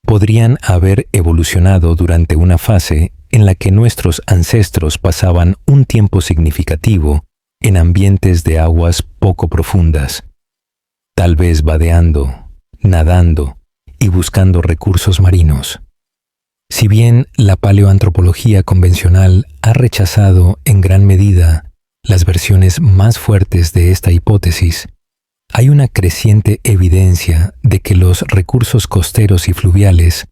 podrían haber evolucionado durante una fase en la que nuestros ancestros pasaban un tiempo significativo en ambientes de aguas poco profundas, tal vez vadeando, nadando y buscando recursos marinos. Si bien la paleoantropología convencional ha rechazado en gran medida las versiones más fuertes de esta hipótesis, hay una creciente evidencia de que los recursos costeros y fluviales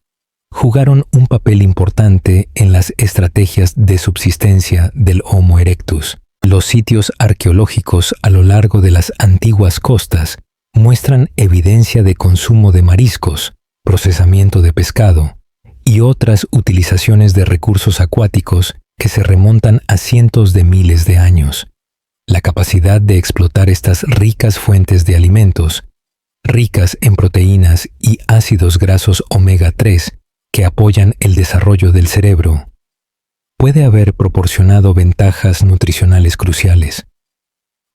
jugaron un papel importante en las estrategias de subsistencia del Homo erectus. Los sitios arqueológicos a lo largo de las antiguas costas muestran evidencia de consumo de mariscos, procesamiento de pescado y otras utilizaciones de recursos acuáticos que se remontan a cientos de miles de años. La capacidad de explotar estas ricas fuentes de alimentos, ricas en proteínas y ácidos grasos omega 3 que apoyan el desarrollo del cerebro, puede haber proporcionado ventajas nutricionales cruciales.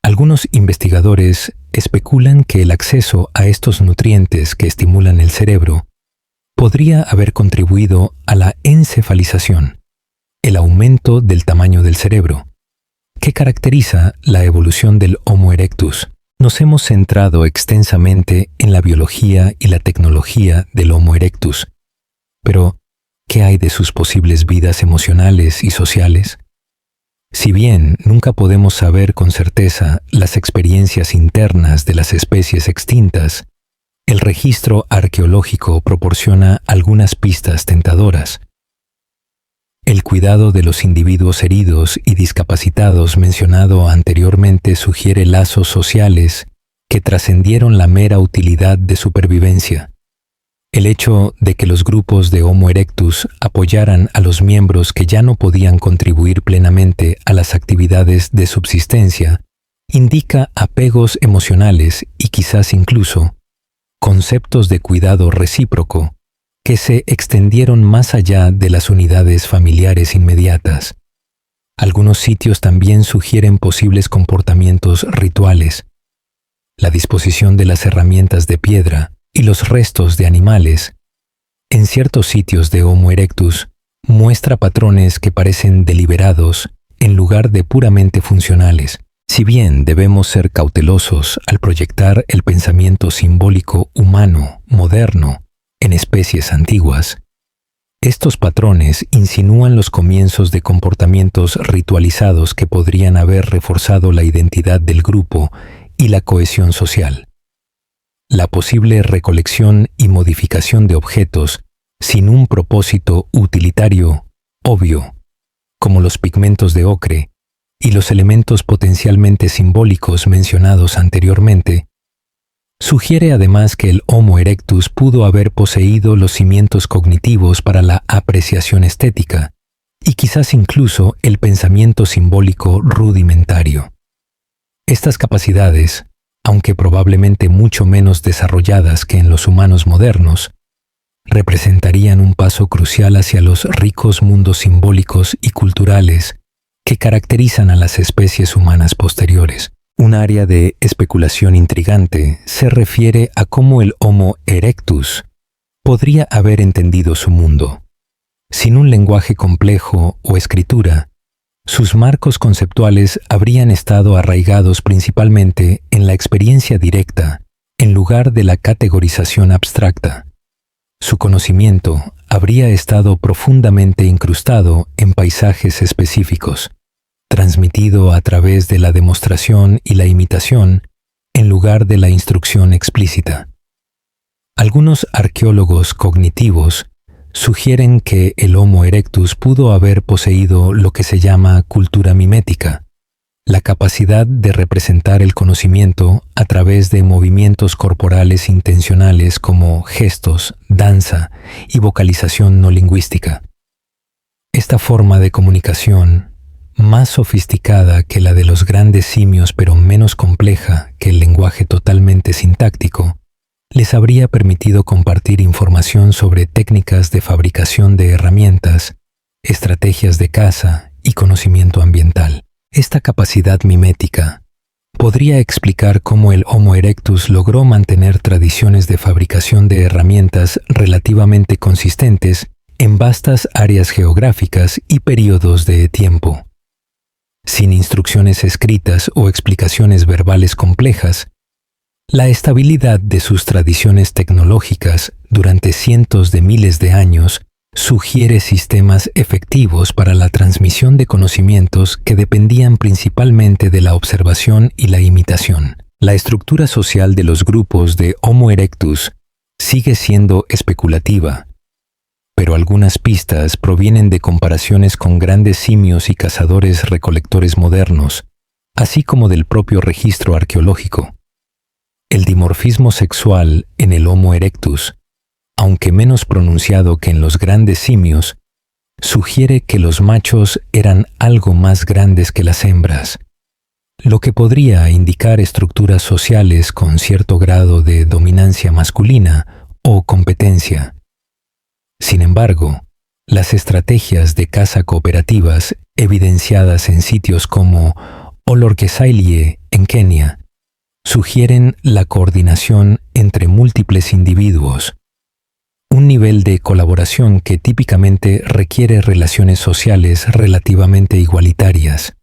Algunos investigadores especulan que el acceso a estos nutrientes que estimulan el cerebro podría haber contribuido a la encefalización, el aumento del tamaño del cerebro, que caracteriza la evolución del Homo erectus. Nos hemos centrado extensamente en la biología y la tecnología del Homo erectus, pero ¿qué hay de sus posibles vidas emocionales y sociales? Si bien nunca podemos saber con certeza las experiencias internas de las especies extintas, el registro arqueológico proporciona algunas pistas tentadoras. El cuidado de los individuos heridos y discapacitados mencionado anteriormente sugiere lazos sociales que trascendieron la mera utilidad de supervivencia. El hecho de que los grupos de Homo erectus apoyaran a los miembros que ya no podían contribuir plenamente a las actividades de subsistencia indica apegos emocionales y quizás incluso conceptos de cuidado recíproco que se extendieron más allá de las unidades familiares inmediatas. Algunos sitios también sugieren posibles comportamientos rituales. La disposición de las herramientas de piedra y los restos de animales, en ciertos sitios de Homo erectus, muestra patrones que parecen deliberados en lugar de puramente funcionales. Si bien debemos ser cautelosos al proyectar el pensamiento simbólico humano moderno en especies antiguas, estos patrones insinúan los comienzos de comportamientos ritualizados que podrían haber reforzado la identidad del grupo y la cohesión social. La posible recolección y modificación de objetos sin un propósito utilitario obvio, como los pigmentos de ocre y los elementos potencialmente simbólicos mencionados anteriormente, sugiere además que el Homo erectus pudo haber poseído los cimientos cognitivos para la apreciación estética y quizás incluso el pensamiento simbólico rudimentario. Estas capacidades, aunque probablemente mucho menos desarrolladas que en los humanos modernos, representarían un paso crucial hacia los ricos mundos simbólicos y culturales que caracterizan a las especies humanas posteriores. Un área de especulación intrigante se refiere a cómo el Homo erectus podría haber entendido su mundo. Sin un lenguaje complejo o escritura, sus marcos conceptuales habrían estado arraigados principalmente en la experiencia directa, en lugar de la categorización abstracta. Su conocimiento habría estado profundamente incrustado en paisajes específicos, transmitido a través de la demostración y la imitación, en lugar de la instrucción explícita. Algunos arqueólogos cognitivos sugieren que el Homo erectus pudo haber poseído lo que se llama cultura mimética, la capacidad de representar el conocimiento a través de movimientos corporales intencionales como gestos, danza y vocalización no lingüística. Esta forma de comunicación, más sofisticada que la de los grandes simios pero menos compleja que el lenguaje totalmente sintáctico, les habría permitido compartir información sobre técnicas de fabricación de herramientas, estrategias de caza y conocimiento ambiental. Esta capacidad mimética podría explicar cómo el Homo erectus logró mantener tradiciones de fabricación de herramientas relativamente consistentes en vastas áreas geográficas y periodos de tiempo. Sin instrucciones escritas o explicaciones verbales complejas, la estabilidad de sus tradiciones tecnológicas durante cientos de miles de años sugiere sistemas efectivos para la transmisión de conocimientos que dependían principalmente de la observación y la imitación. La estructura social de los grupos de Homo erectus sigue siendo especulativa, pero algunas pistas provienen de comparaciones con grandes simios y cazadores-recolectores modernos, así como del propio registro arqueológico. El dimorfismo sexual en el Homo erectus, aunque menos pronunciado que en los grandes simios, sugiere que los machos eran algo más grandes que las hembras, lo que podría indicar estructuras sociales con cierto grado de dominancia masculina o competencia. Sin embargo, las estrategias de caza cooperativas evidenciadas en sitios como Olorgesailie en Kenia sugieren la coordinación entre múltiples individuos, un nivel de colaboración que típicamente requiere relaciones sociales relativamente igualitarias.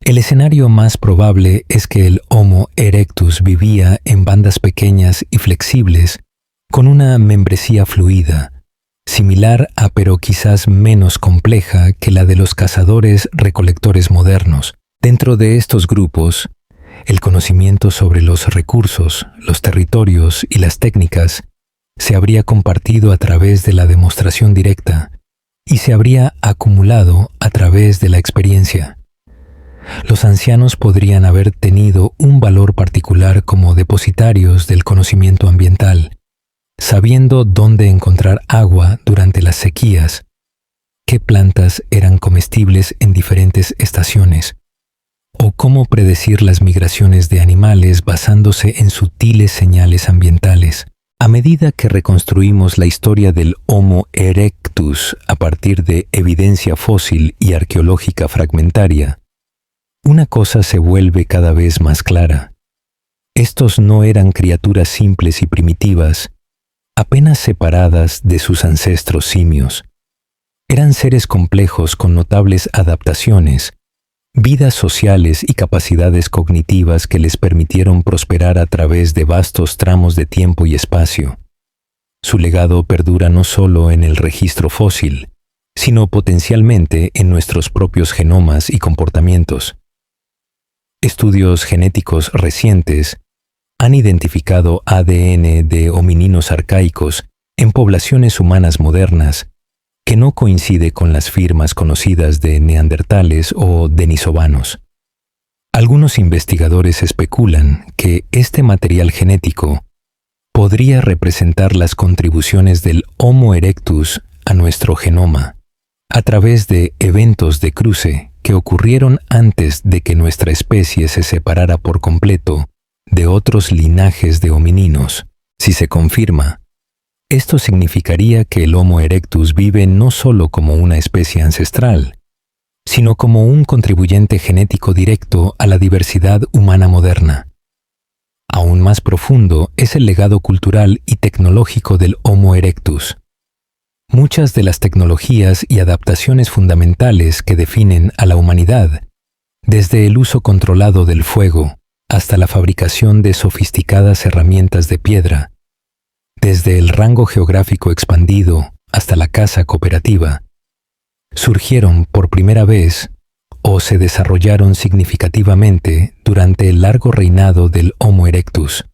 El escenario más probable es que el Homo erectus vivía en bandas pequeñas y flexibles, con una membresía fluida, similar a pero quizás menos compleja que la de los cazadores-recolectores modernos. Dentro de estos grupos, el conocimiento sobre los recursos, los territorios y las técnicas se habría compartido a través de la demostración directa y se habría acumulado a través de la experiencia. Los ancianos podrían haber tenido un valor particular como depositarios del conocimiento ambiental, sabiendo dónde encontrar agua durante las sequías, qué plantas eran comestibles en diferentes estaciones, o cómo predecir las migraciones de animales basándose en sutiles señales ambientales. A medida que reconstruimos la historia del Homo erectus a partir de evidencia fósil y arqueológica fragmentaria, una cosa se vuelve cada vez más clara. Estos no eran criaturas simples y primitivas, apenas separadas de sus ancestros simios. Eran seres complejos con notables adaptaciones, vidas sociales y capacidades cognitivas que les permitieron prosperar a través de vastos tramos de tiempo y espacio. Su legado perdura no solo en el registro fósil, sino potencialmente en nuestros propios genomas y comportamientos. Estudios genéticos recientes han identificado ADN de homininos arcaicos en poblaciones humanas modernas que no coincide con las firmas conocidas de neandertales o denisovanos. Algunos investigadores especulan que este material genético podría representar las contribuciones del Homo erectus a nuestro genoma, a través de eventos de cruce que ocurrieron antes de que nuestra especie se separara por completo de otros linajes de homininos. Si se confirma, esto significaría que el Homo erectus vive no solo como una especie ancestral, sino como un contribuyente genético directo a la diversidad humana moderna. Aún más profundo es el legado cultural y tecnológico del Homo erectus. Muchas de las tecnologías y adaptaciones fundamentales que definen a la humanidad, desde el uso controlado del fuego hasta la fabricación de sofisticadas herramientas de piedra, desde el rango geográfico expandido hasta la caza cooperativa, surgieron por primera vez o se desarrollaron significativamente durante el largo reinado del Homo erectus.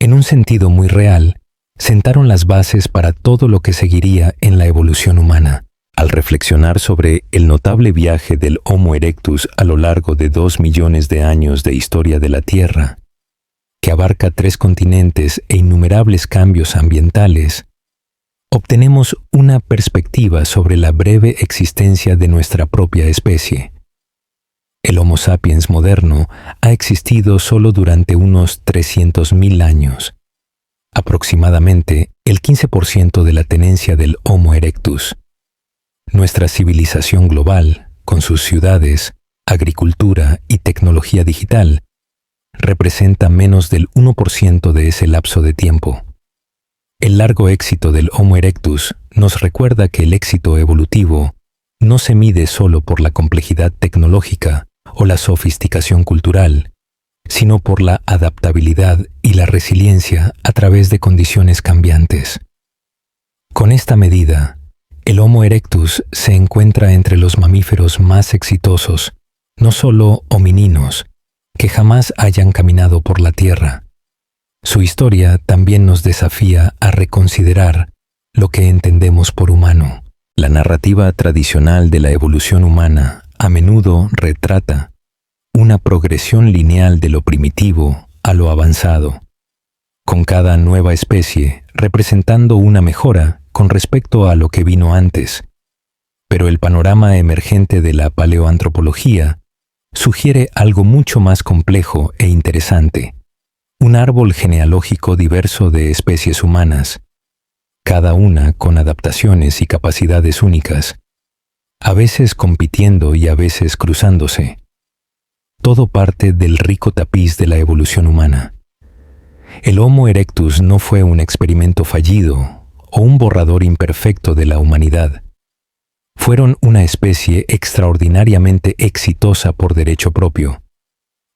En un sentido muy real, sentaron las bases para todo lo que seguiría en la evolución humana. Al reflexionar sobre el notable viaje del Homo erectus a lo largo de 2 millones de años de historia de la Tierra, que abarca 3 continentes e innumerables cambios ambientales, obtenemos una perspectiva sobre la breve existencia de nuestra propia especie. El Homo sapiens moderno ha existido solo durante unos 300.000 años, aproximadamente el 15% de la tenencia del Homo erectus. Nuestra civilización global, con sus ciudades, agricultura y tecnología digital, representa menos del 1% de ese lapso de tiempo. El largo éxito del Homo erectus nos recuerda que el éxito evolutivo no se mide solo por la complejidad tecnológica o la sofisticación cultural, sino por la adaptabilidad y la resiliencia a través de condiciones cambiantes. Con esta medida, el Homo erectus se encuentra entre los mamíferos más exitosos, no solo homininos, que jamás hayan caminado por la Tierra. Su historia también nos desafía a reconsiderar lo que entendemos por humano. La narrativa tradicional de la evolución humana a menudo retrata una progresión lineal de lo primitivo a lo avanzado, con cada nueva especie representando una mejora con respecto a lo que vino antes. Pero el panorama emergente de la paleoantropología sugiere algo mucho más complejo e interesante: un árbol genealógico diverso de especies humanas, cada una con adaptaciones y capacidades únicas, a veces compitiendo y a veces cruzándose. Todo parte del rico tapiz de la evolución humana. El Homo erectus no fue un experimento fallido o un borrador imperfecto de la humanidad. Fueron una especie extraordinariamente exitosa por derecho propio,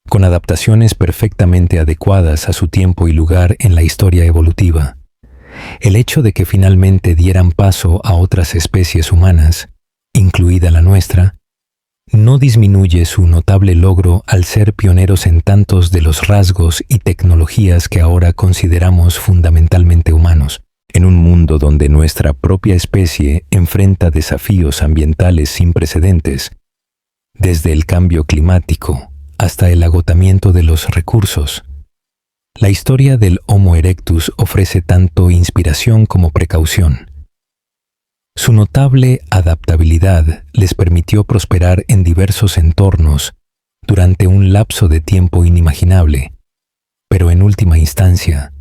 con adaptaciones perfectamente adecuadas a su tiempo y lugar en la historia evolutiva. El hecho de que finalmente dieran paso a otras especies humanas, incluida la nuestra, no disminuye su notable logro al ser pioneros en tantos de los rasgos y tecnologías que ahora consideramos fundamentalmente humanos. En un mundo donde nuestra propia especie enfrenta desafíos ambientales sin precedentes, desde el cambio climático hasta el agotamiento de los recursos, la historia del Homo erectus ofrece tanto inspiración como precaución. Su notable adaptabilidad les permitió prosperar en diversos entornos durante un lapso de tiempo inimaginable, pero en última instancia,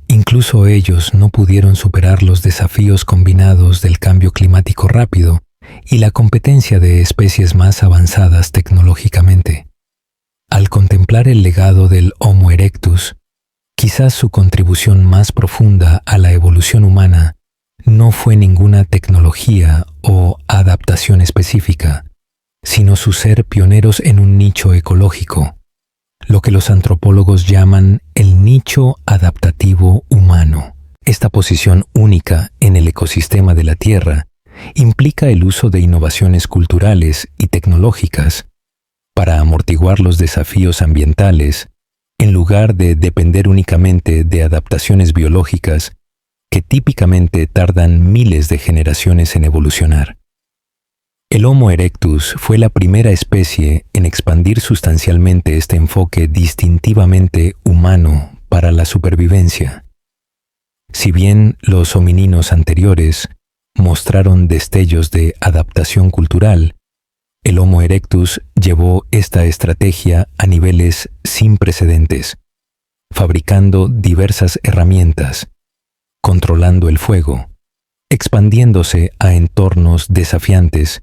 incluso ellos no pudieron superar los desafíos combinados del cambio climático rápido y la competencia de especies más avanzadas tecnológicamente. Al contemplar el legado del Homo erectus, quizás su contribución más profunda a la evolución humana no fue ninguna tecnología o adaptación específica, sino su ser pioneros en un nicho ecológico, lo que los antropólogos llaman el nicho adaptativo humano. Esta posición única en el ecosistema de la Tierra implica el uso de innovaciones culturales y tecnológicas para amortiguar los desafíos ambientales, en lugar de depender únicamente de adaptaciones biológicas que típicamente tardan miles de generaciones en evolucionar. El Homo erectus fue la primera especie en expandir sustancialmente este enfoque distintivamente humano para la supervivencia. Si bien los homininos anteriores mostraron destellos de adaptación cultural, el Homo erectus llevó esta estrategia a niveles sin precedentes, fabricando diversas herramientas, controlando el fuego, expandiéndose a entornos desafiantes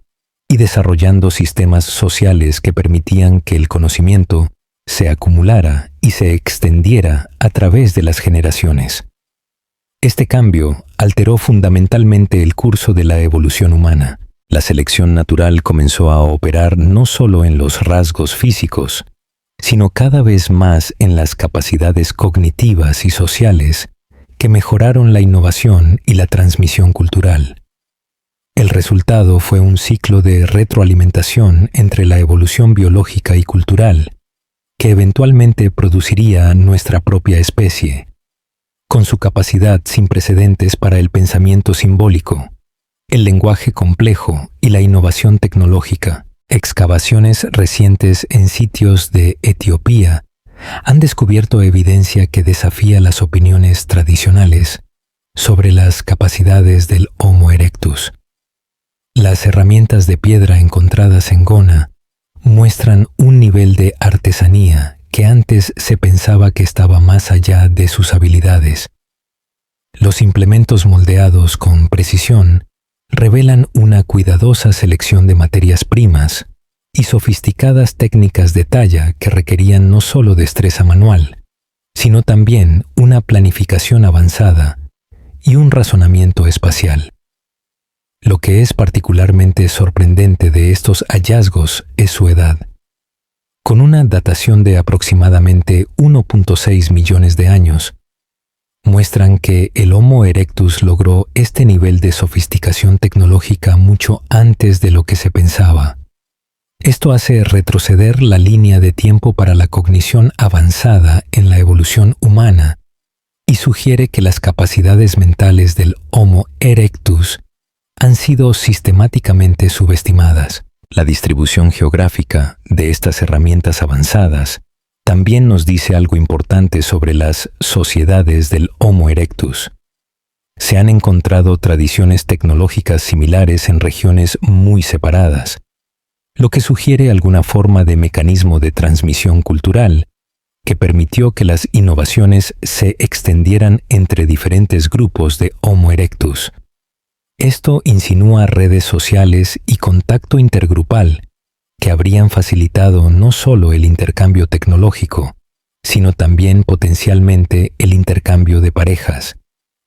y desarrollando sistemas sociales que permitían que el conocimiento se acumulara y se extendiera a través de las generaciones. Este cambio alteró fundamentalmente el curso de la evolución humana. La selección natural comenzó a operar no solo en los rasgos físicos, sino cada vez más en las capacidades cognitivas y sociales que mejoraron la innovación y la transmisión cultural. El resultado fue un ciclo de retroalimentación entre la evolución biológica y cultural, que eventualmente produciría nuestra propia especie, con su capacidad sin precedentes para el pensamiento simbólico, el lenguaje complejo y la innovación tecnológica. Excavaciones recientes en sitios de Etiopía han descubierto evidencia que desafía las opiniones tradicionales sobre las capacidades del Homo erectus. Las herramientas de piedra encontradas en Gona muestran un nivel de artesanía que antes se pensaba que estaba más allá de sus habilidades. Los implementos moldeados con precisión revelan una cuidadosa selección de materias primas y sofisticadas técnicas de talla que requerían no solo destreza manual, sino también una planificación avanzada y un razonamiento espacial. Lo que es particularmente sorprendente de estos hallazgos es su edad. Con una datación de aproximadamente 1.6 millones de años, muestran que el Homo erectus logró este nivel de sofisticación tecnológica mucho antes de lo que se pensaba. Esto hace retroceder la línea de tiempo para la cognición avanzada en la evolución humana y sugiere que las capacidades mentales del Homo erectus han sido sistemáticamente subestimadas. La distribución geográfica de estas herramientas avanzadas también nos dice algo importante sobre las sociedades del Homo erectus. Se han encontrado tradiciones tecnológicas similares en regiones muy separadas, lo que sugiere alguna forma de mecanismo de transmisión cultural que permitió que las innovaciones se extendieran entre diferentes grupos de Homo erectus. Esto insinúa redes sociales y contacto intergrupal que habrían facilitado no solo el intercambio tecnológico, sino también potencialmente el intercambio de parejas,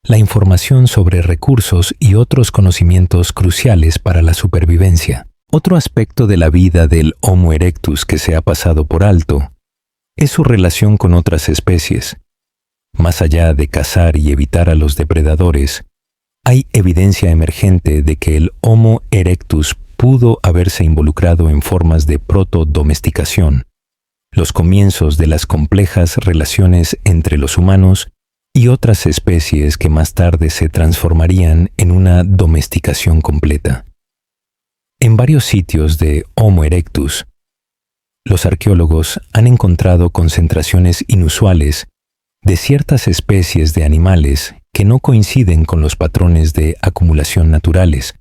la información sobre recursos y otros conocimientos cruciales para la supervivencia. Otro aspecto de la vida del Homo erectus que se ha pasado por alto es su relación con otras especies. Más allá de cazar y evitar a los depredadores, hay evidencia emergente de que el Homo erectus pudo haberse involucrado en formas de proto-domesticación, los comienzos de las complejas relaciones entre los humanos y otras especies que más tarde se transformarían en una domesticación completa. En varios sitios de Homo erectus, los arqueólogos han encontrado concentraciones inusuales de ciertas especies de animales que no coinciden con los patrones de acumulación naturales.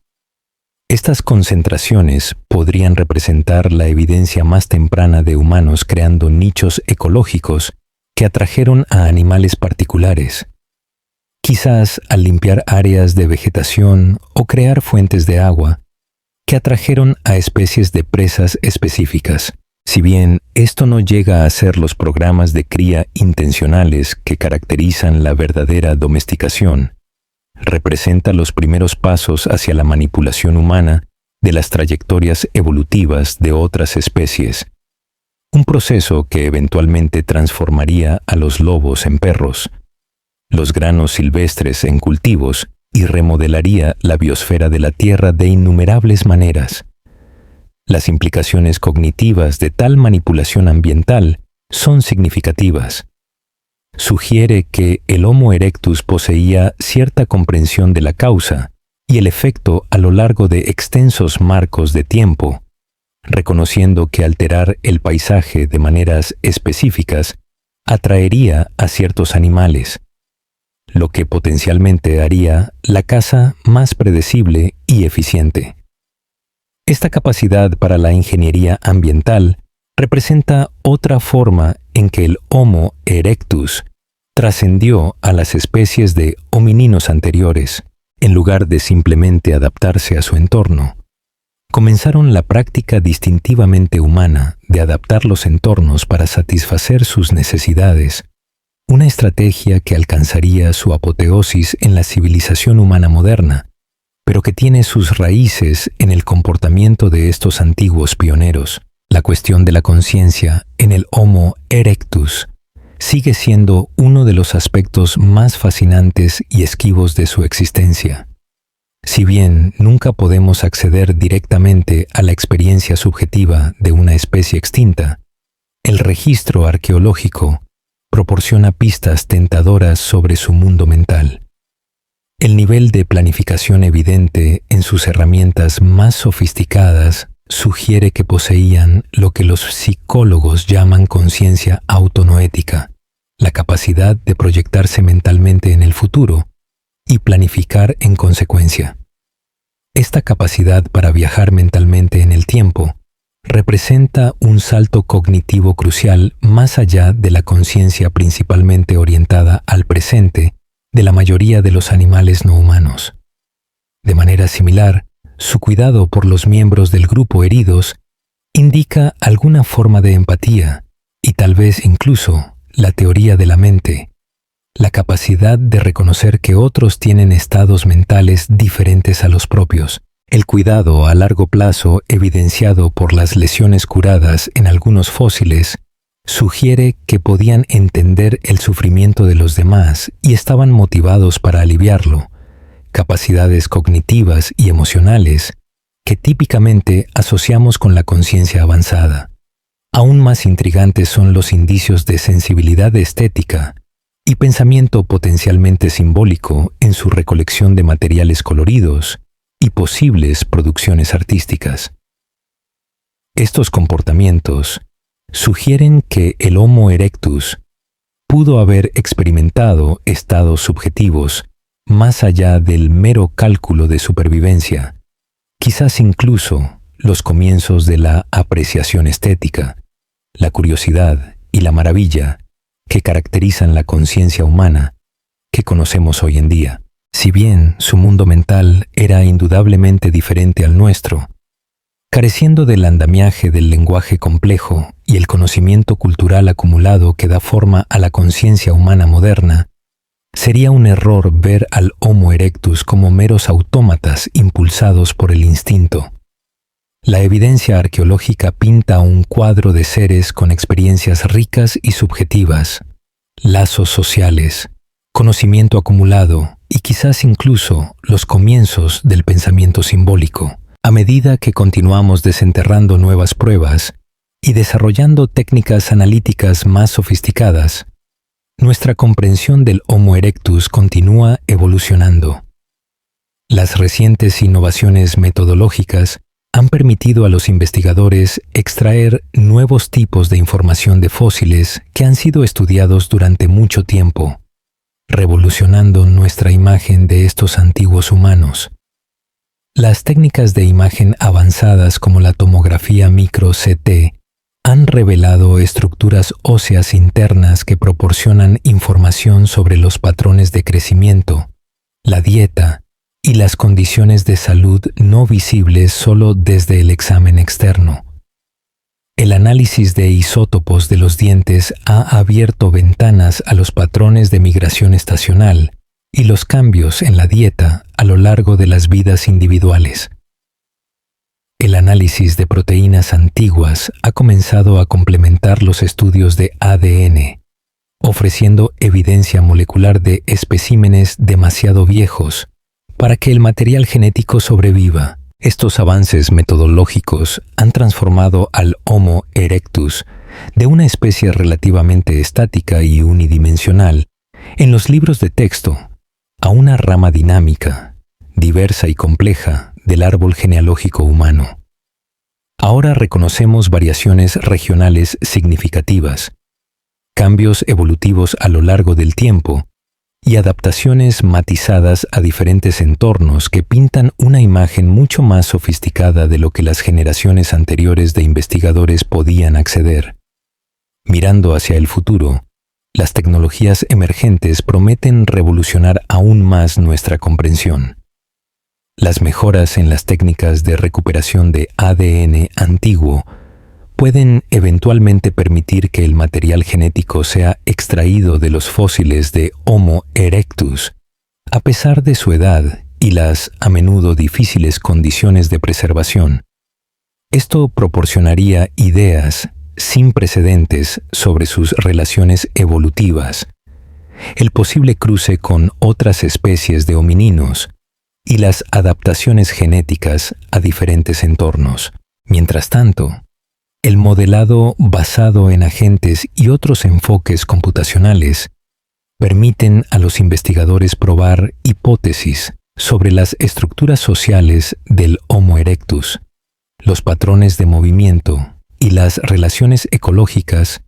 Estas concentraciones podrían representar la evidencia más temprana de humanos creando nichos ecológicos que atrajeron a animales particulares, quizás al limpiar áreas de vegetación o crear fuentes de agua, que atrajeron a especies de presas específicas. Si bien esto no llega a ser los programas de cría intencionales que caracterizan la verdadera domesticación, representa los primeros pasos hacia la manipulación humana de las trayectorias evolutivas de otras especies, un proceso que eventualmente transformaría a los lobos en perros, los granos silvestres en cultivos y remodelaría la biosfera de la Tierra de innumerables maneras. Las implicaciones cognitivas de tal manipulación ambiental son significativas. Sugiere que el Homo erectus poseía cierta comprensión de la causa y el efecto a lo largo de extensos marcos de tiempo, reconociendo que alterar el paisaje de maneras específicas atraería a ciertos animales, lo que potencialmente haría la caza más predecible y eficiente. Esta capacidad para la ingeniería ambiental representa otra forma en que el Homo erectus trascendió a las especies de homininos anteriores. En lugar de simplemente adaptarse a su entorno, comenzaron la práctica distintivamente humana de adaptar los entornos para satisfacer sus necesidades, una estrategia que alcanzaría su apoteosis en la civilización humana moderna, pero que tiene sus raíces en el comportamiento de estos antiguos pioneros. La cuestión de la conciencia en el Homo erectus sigue siendo uno de los aspectos más fascinantes y esquivos de su existencia. Si bien nunca podemos acceder directamente a la experiencia subjetiva de una especie extinta, el registro arqueológico proporciona pistas tentadoras sobre su mundo mental. El nivel de planificación evidente en sus herramientas más sofisticadas sugiere que poseían lo que los psicólogos llaman conciencia autonoética, la capacidad de proyectarse mentalmente en el futuro y planificar en consecuencia. Esta capacidad para viajar mentalmente en el tiempo representa un salto cognitivo crucial más allá de la conciencia principalmente orientada al presente de la mayoría de los animales no humanos. De manera similar, su cuidado por los miembros del grupo heridos indica alguna forma de empatía y tal vez incluso la teoría de la mente, la capacidad de reconocer que otros tienen estados mentales diferentes a los propios. El cuidado a largo plazo evidenciado por las lesiones curadas en algunos fósiles sugiere que podían entender el sufrimiento de los demás y estaban motivados para aliviarlo, capacidades cognitivas y emocionales que típicamente asociamos con la conciencia avanzada. Aún más intrigantes son los indicios de sensibilidad estética y pensamiento potencialmente simbólico en su recolección de materiales coloridos y posibles producciones artísticas. Estos comportamientos sugieren que el Homo erectus pudo haber experimentado estados subjetivos más allá del mero cálculo de supervivencia, quizás incluso los comienzos de la apreciación estética, la curiosidad y la maravilla que caracterizan la conciencia humana que conocemos hoy en día. Si bien su mundo mental era indudablemente diferente al nuestro, careciendo del andamiaje del lenguaje complejo y el conocimiento cultural acumulado que da forma a la conciencia humana moderna, sería un error ver al Homo erectus como meros autómatas impulsados por el instinto. La evidencia arqueológica pinta un cuadro de seres con experiencias ricas y subjetivas, lazos sociales, conocimiento acumulado y quizás incluso los comienzos del pensamiento simbólico. A medida que continuamos desenterrando nuevas pruebas y desarrollando técnicas analíticas más sofisticadas, nuestra comprensión del Homo erectus continúa evolucionando. Las recientes innovaciones metodológicas han permitido a los investigadores extraer nuevos tipos de información de fósiles que han sido estudiados durante mucho tiempo, revolucionando nuestra imagen de estos antiguos humanos. Las técnicas de imagen avanzadas como la tomografía micro-CT han revelado estructuras óseas internas que proporcionan información sobre los patrones de crecimiento, la dieta y las condiciones de salud no visibles solo desde el examen externo. El análisis de isótopos de los dientes ha abierto ventanas a los patrones de migración estacional y los cambios en la dieta a lo largo de las vidas individuales. El análisis de proteínas antiguas ha comenzado a complementar los estudios de ADN, ofreciendo evidencia molecular de especímenes demasiado viejos para que el material genético sobreviva. Estos avances metodológicos han transformado al Homo erectus de una especie relativamente estática y unidimensional en los libros de texto a una rama dinámica, diversa y compleja del árbol genealógico humano. Ahora reconocemos variaciones regionales significativas, cambios evolutivos a lo largo del tiempo y adaptaciones matizadas a diferentes entornos que pintan una imagen mucho más sofisticada de lo que las generaciones anteriores de investigadores podían acceder. Mirando hacia el futuro, las tecnologías emergentes prometen revolucionar aún más nuestra comprensión. Las mejoras en las técnicas de recuperación de ADN antiguo pueden eventualmente permitir que el material genético sea extraído de los fósiles de Homo erectus, a pesar de su edad y las a menudo difíciles condiciones de preservación. Esto proporcionaría ideas sin precedentes sobre sus relaciones evolutivas, el posible cruce con otras especies de homininos y las adaptaciones genéticas a diferentes entornos. Mientras tanto, el modelado basado en agentes y otros enfoques computacionales permiten a los investigadores probar hipótesis sobre las estructuras sociales del Homo erectus, los patrones de movimiento y las relaciones ecológicas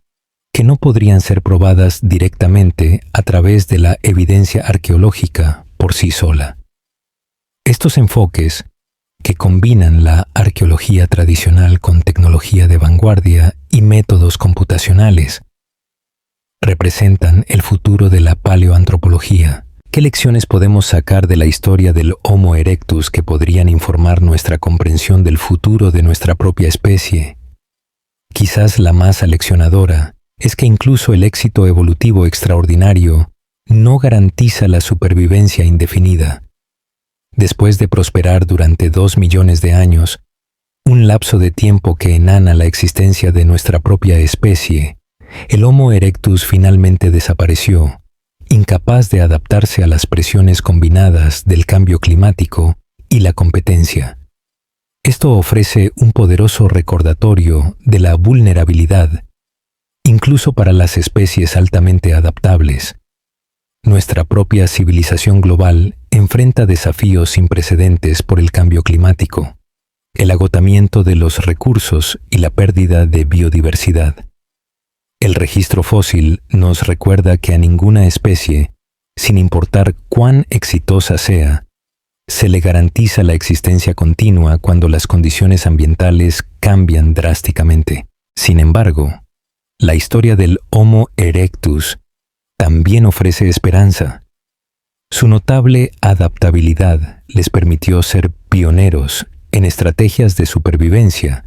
que no podrían ser probadas directamente a través de la evidencia arqueológica por sí sola. Estos enfoques, que combinan la arqueología tradicional con tecnología de vanguardia y métodos computacionales, representan el futuro de la paleoantropología. ¿Qué lecciones podemos sacar de la historia del Homo erectus que podrían informar nuestra comprensión del futuro de nuestra propia especie? Quizás la más aleccionadora es que incluso el éxito evolutivo extraordinario no garantiza la supervivencia indefinida. Después de prosperar durante 2 millones de años, un lapso de tiempo que enana la existencia de nuestra propia especie, el Homo erectus finalmente desapareció, incapaz de adaptarse a las presiones combinadas del cambio climático y la competencia. Esto ofrece un poderoso recordatorio de la vulnerabilidad, incluso para las especies altamente adaptables. Nuestra propia civilización global enfrenta desafíos sin precedentes por el cambio climático, el agotamiento de los recursos y la pérdida de biodiversidad. El registro fósil nos recuerda que a ninguna especie, sin importar cuán exitosa sea, se le garantiza la existencia continua cuando las condiciones ambientales cambian drásticamente. Sin embargo, la historia del Homo erectus también ofrece esperanza. Su notable adaptabilidad les permitió ser pioneros en estrategias de supervivencia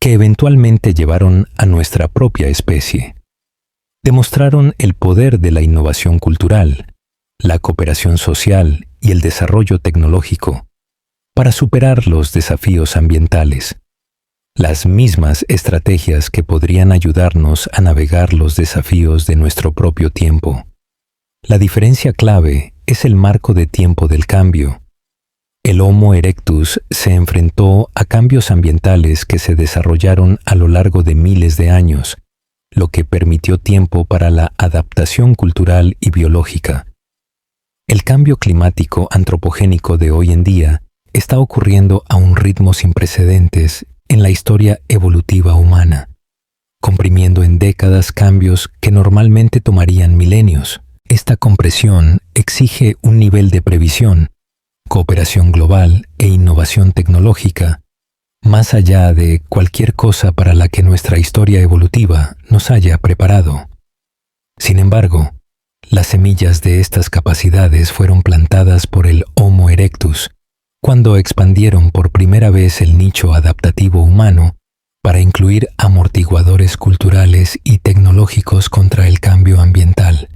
que eventualmente llevaron a nuestra propia especie. Demostraron el poder de la innovación cultural, la cooperación social y el desarrollo tecnológico para superar los desafíos ambientales, las mismas estrategias que podrían ayudarnos a navegar los desafíos de nuestro propio tiempo. La diferencia clave es el marco de tiempo del cambio. El Homo erectus se enfrentó a cambios ambientales que se desarrollaron a lo largo de miles de años, lo que permitió tiempo para la adaptación cultural y biológica. El cambio climático antropogénico de hoy en día está ocurriendo a un ritmo sin precedentes en la historia evolutiva humana, comprimiendo en décadas cambios que normalmente tomarían milenios. Esta compresión exige un nivel de previsión, cooperación global e innovación tecnológica, más allá de cualquier cosa para la que nuestra historia evolutiva nos haya preparado. Sin embargo, las semillas de estas capacidades fueron plantadas por el Homo erectus cuando expandieron por primera vez el nicho adaptativo humano para incluir amortiguadores culturales y tecnológicos contra el cambio ambiental.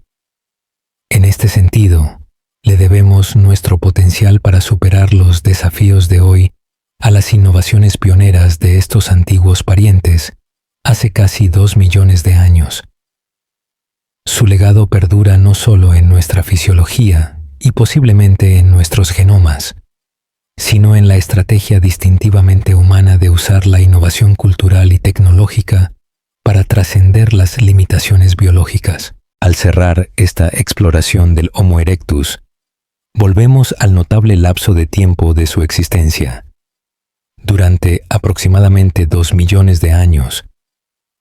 En este sentido, le debemos nuestro potencial para superar los desafíos de hoy a las innovaciones pioneras de estos antiguos parientes hace casi 2 millones de años. Su legado perdura no solo en nuestra fisiología y posiblemente en nuestros genomas, sino en la estrategia distintivamente humana de usar la innovación cultural y tecnológica para trascender las limitaciones biológicas. Al cerrar esta exploración del Homo erectus, volvemos al notable lapso de tiempo de su existencia. Durante aproximadamente 2 millones de años,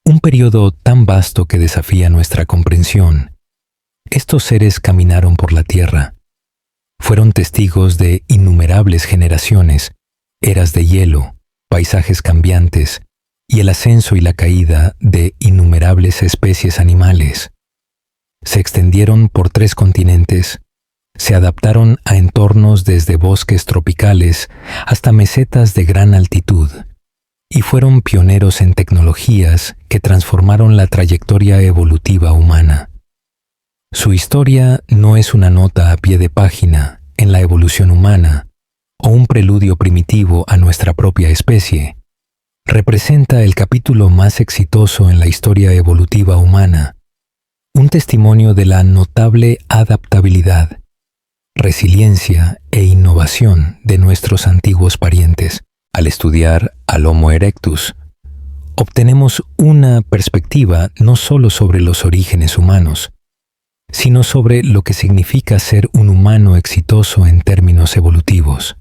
un periodo tan vasto que desafía nuestra comprensión, estos seres caminaron por la Tierra. Fueron testigos de innumerables generaciones, eras de hielo, paisajes cambiantes y el ascenso y la caída de innumerables especies animales. Se extendieron por 3 continentes, se adaptaron a entornos desde bosques tropicales hasta mesetas de gran altitud, y fueron pioneros en tecnologías que transformaron la trayectoria evolutiva humana. Su historia no es una nota a pie de página en la evolución humana o un preludio primitivo a nuestra propia especie. Representa el capítulo más exitoso en la historia evolutiva humana, un testimonio de la notable adaptabilidad, resiliencia e innovación de nuestros antiguos parientes. Al estudiar al Homo erectus, obtenemos una perspectiva no solo sobre los orígenes humanos, sino sobre lo que significa ser un humano exitoso en términos evolutivos.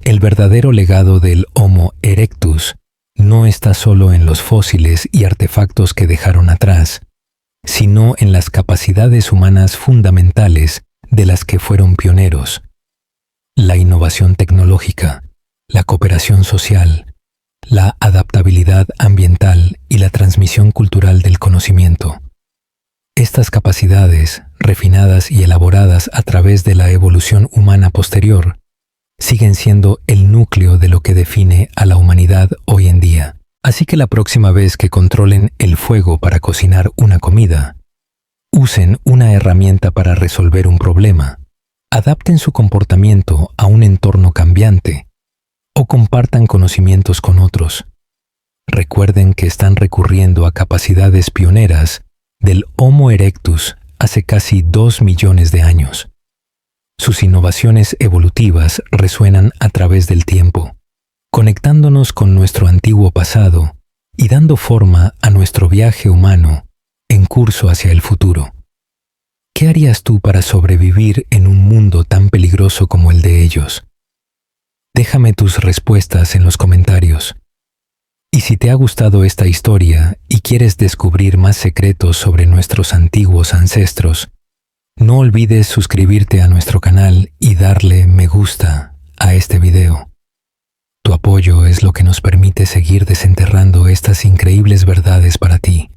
El verdadero legado del Homo erectus no está solo en los fósiles y artefactos que dejaron atrás, sino en las capacidades humanas fundamentales de las que fueron pioneros: la innovación tecnológica, la cooperación social, la adaptabilidad ambiental y la transmisión cultural del conocimiento. Estas capacidades, refinadas y elaboradas a través de la evolución humana posterior, siguen siendo el núcleo de lo que define a la humanidad hoy en día. Así que la próxima vez que controlen el fuego para cocinar una comida, usen una herramienta para resolver un problema, adapten su comportamiento a un entorno cambiante o compartan conocimientos con otros. Recuerden que están recurriendo a capacidades pioneras del Homo erectus hace casi 2 millones de años. Sus innovaciones evolutivas resuenan a través del tiempo, conectándonos con nuestro antiguo pasado y dando forma a nuestro viaje humano en curso hacia el futuro. ¿Qué harías tú para sobrevivir en un mundo tan peligroso como el de ellos? Déjame tus respuestas en los comentarios. Y si te ha gustado esta historia y quieres descubrir más secretos sobre nuestros antiguos ancestros, no olvides suscribirte a nuestro canal y darle me gusta a este video. Tu apoyo es lo que nos permite seguir desenterrando estas increíbles verdades para ti.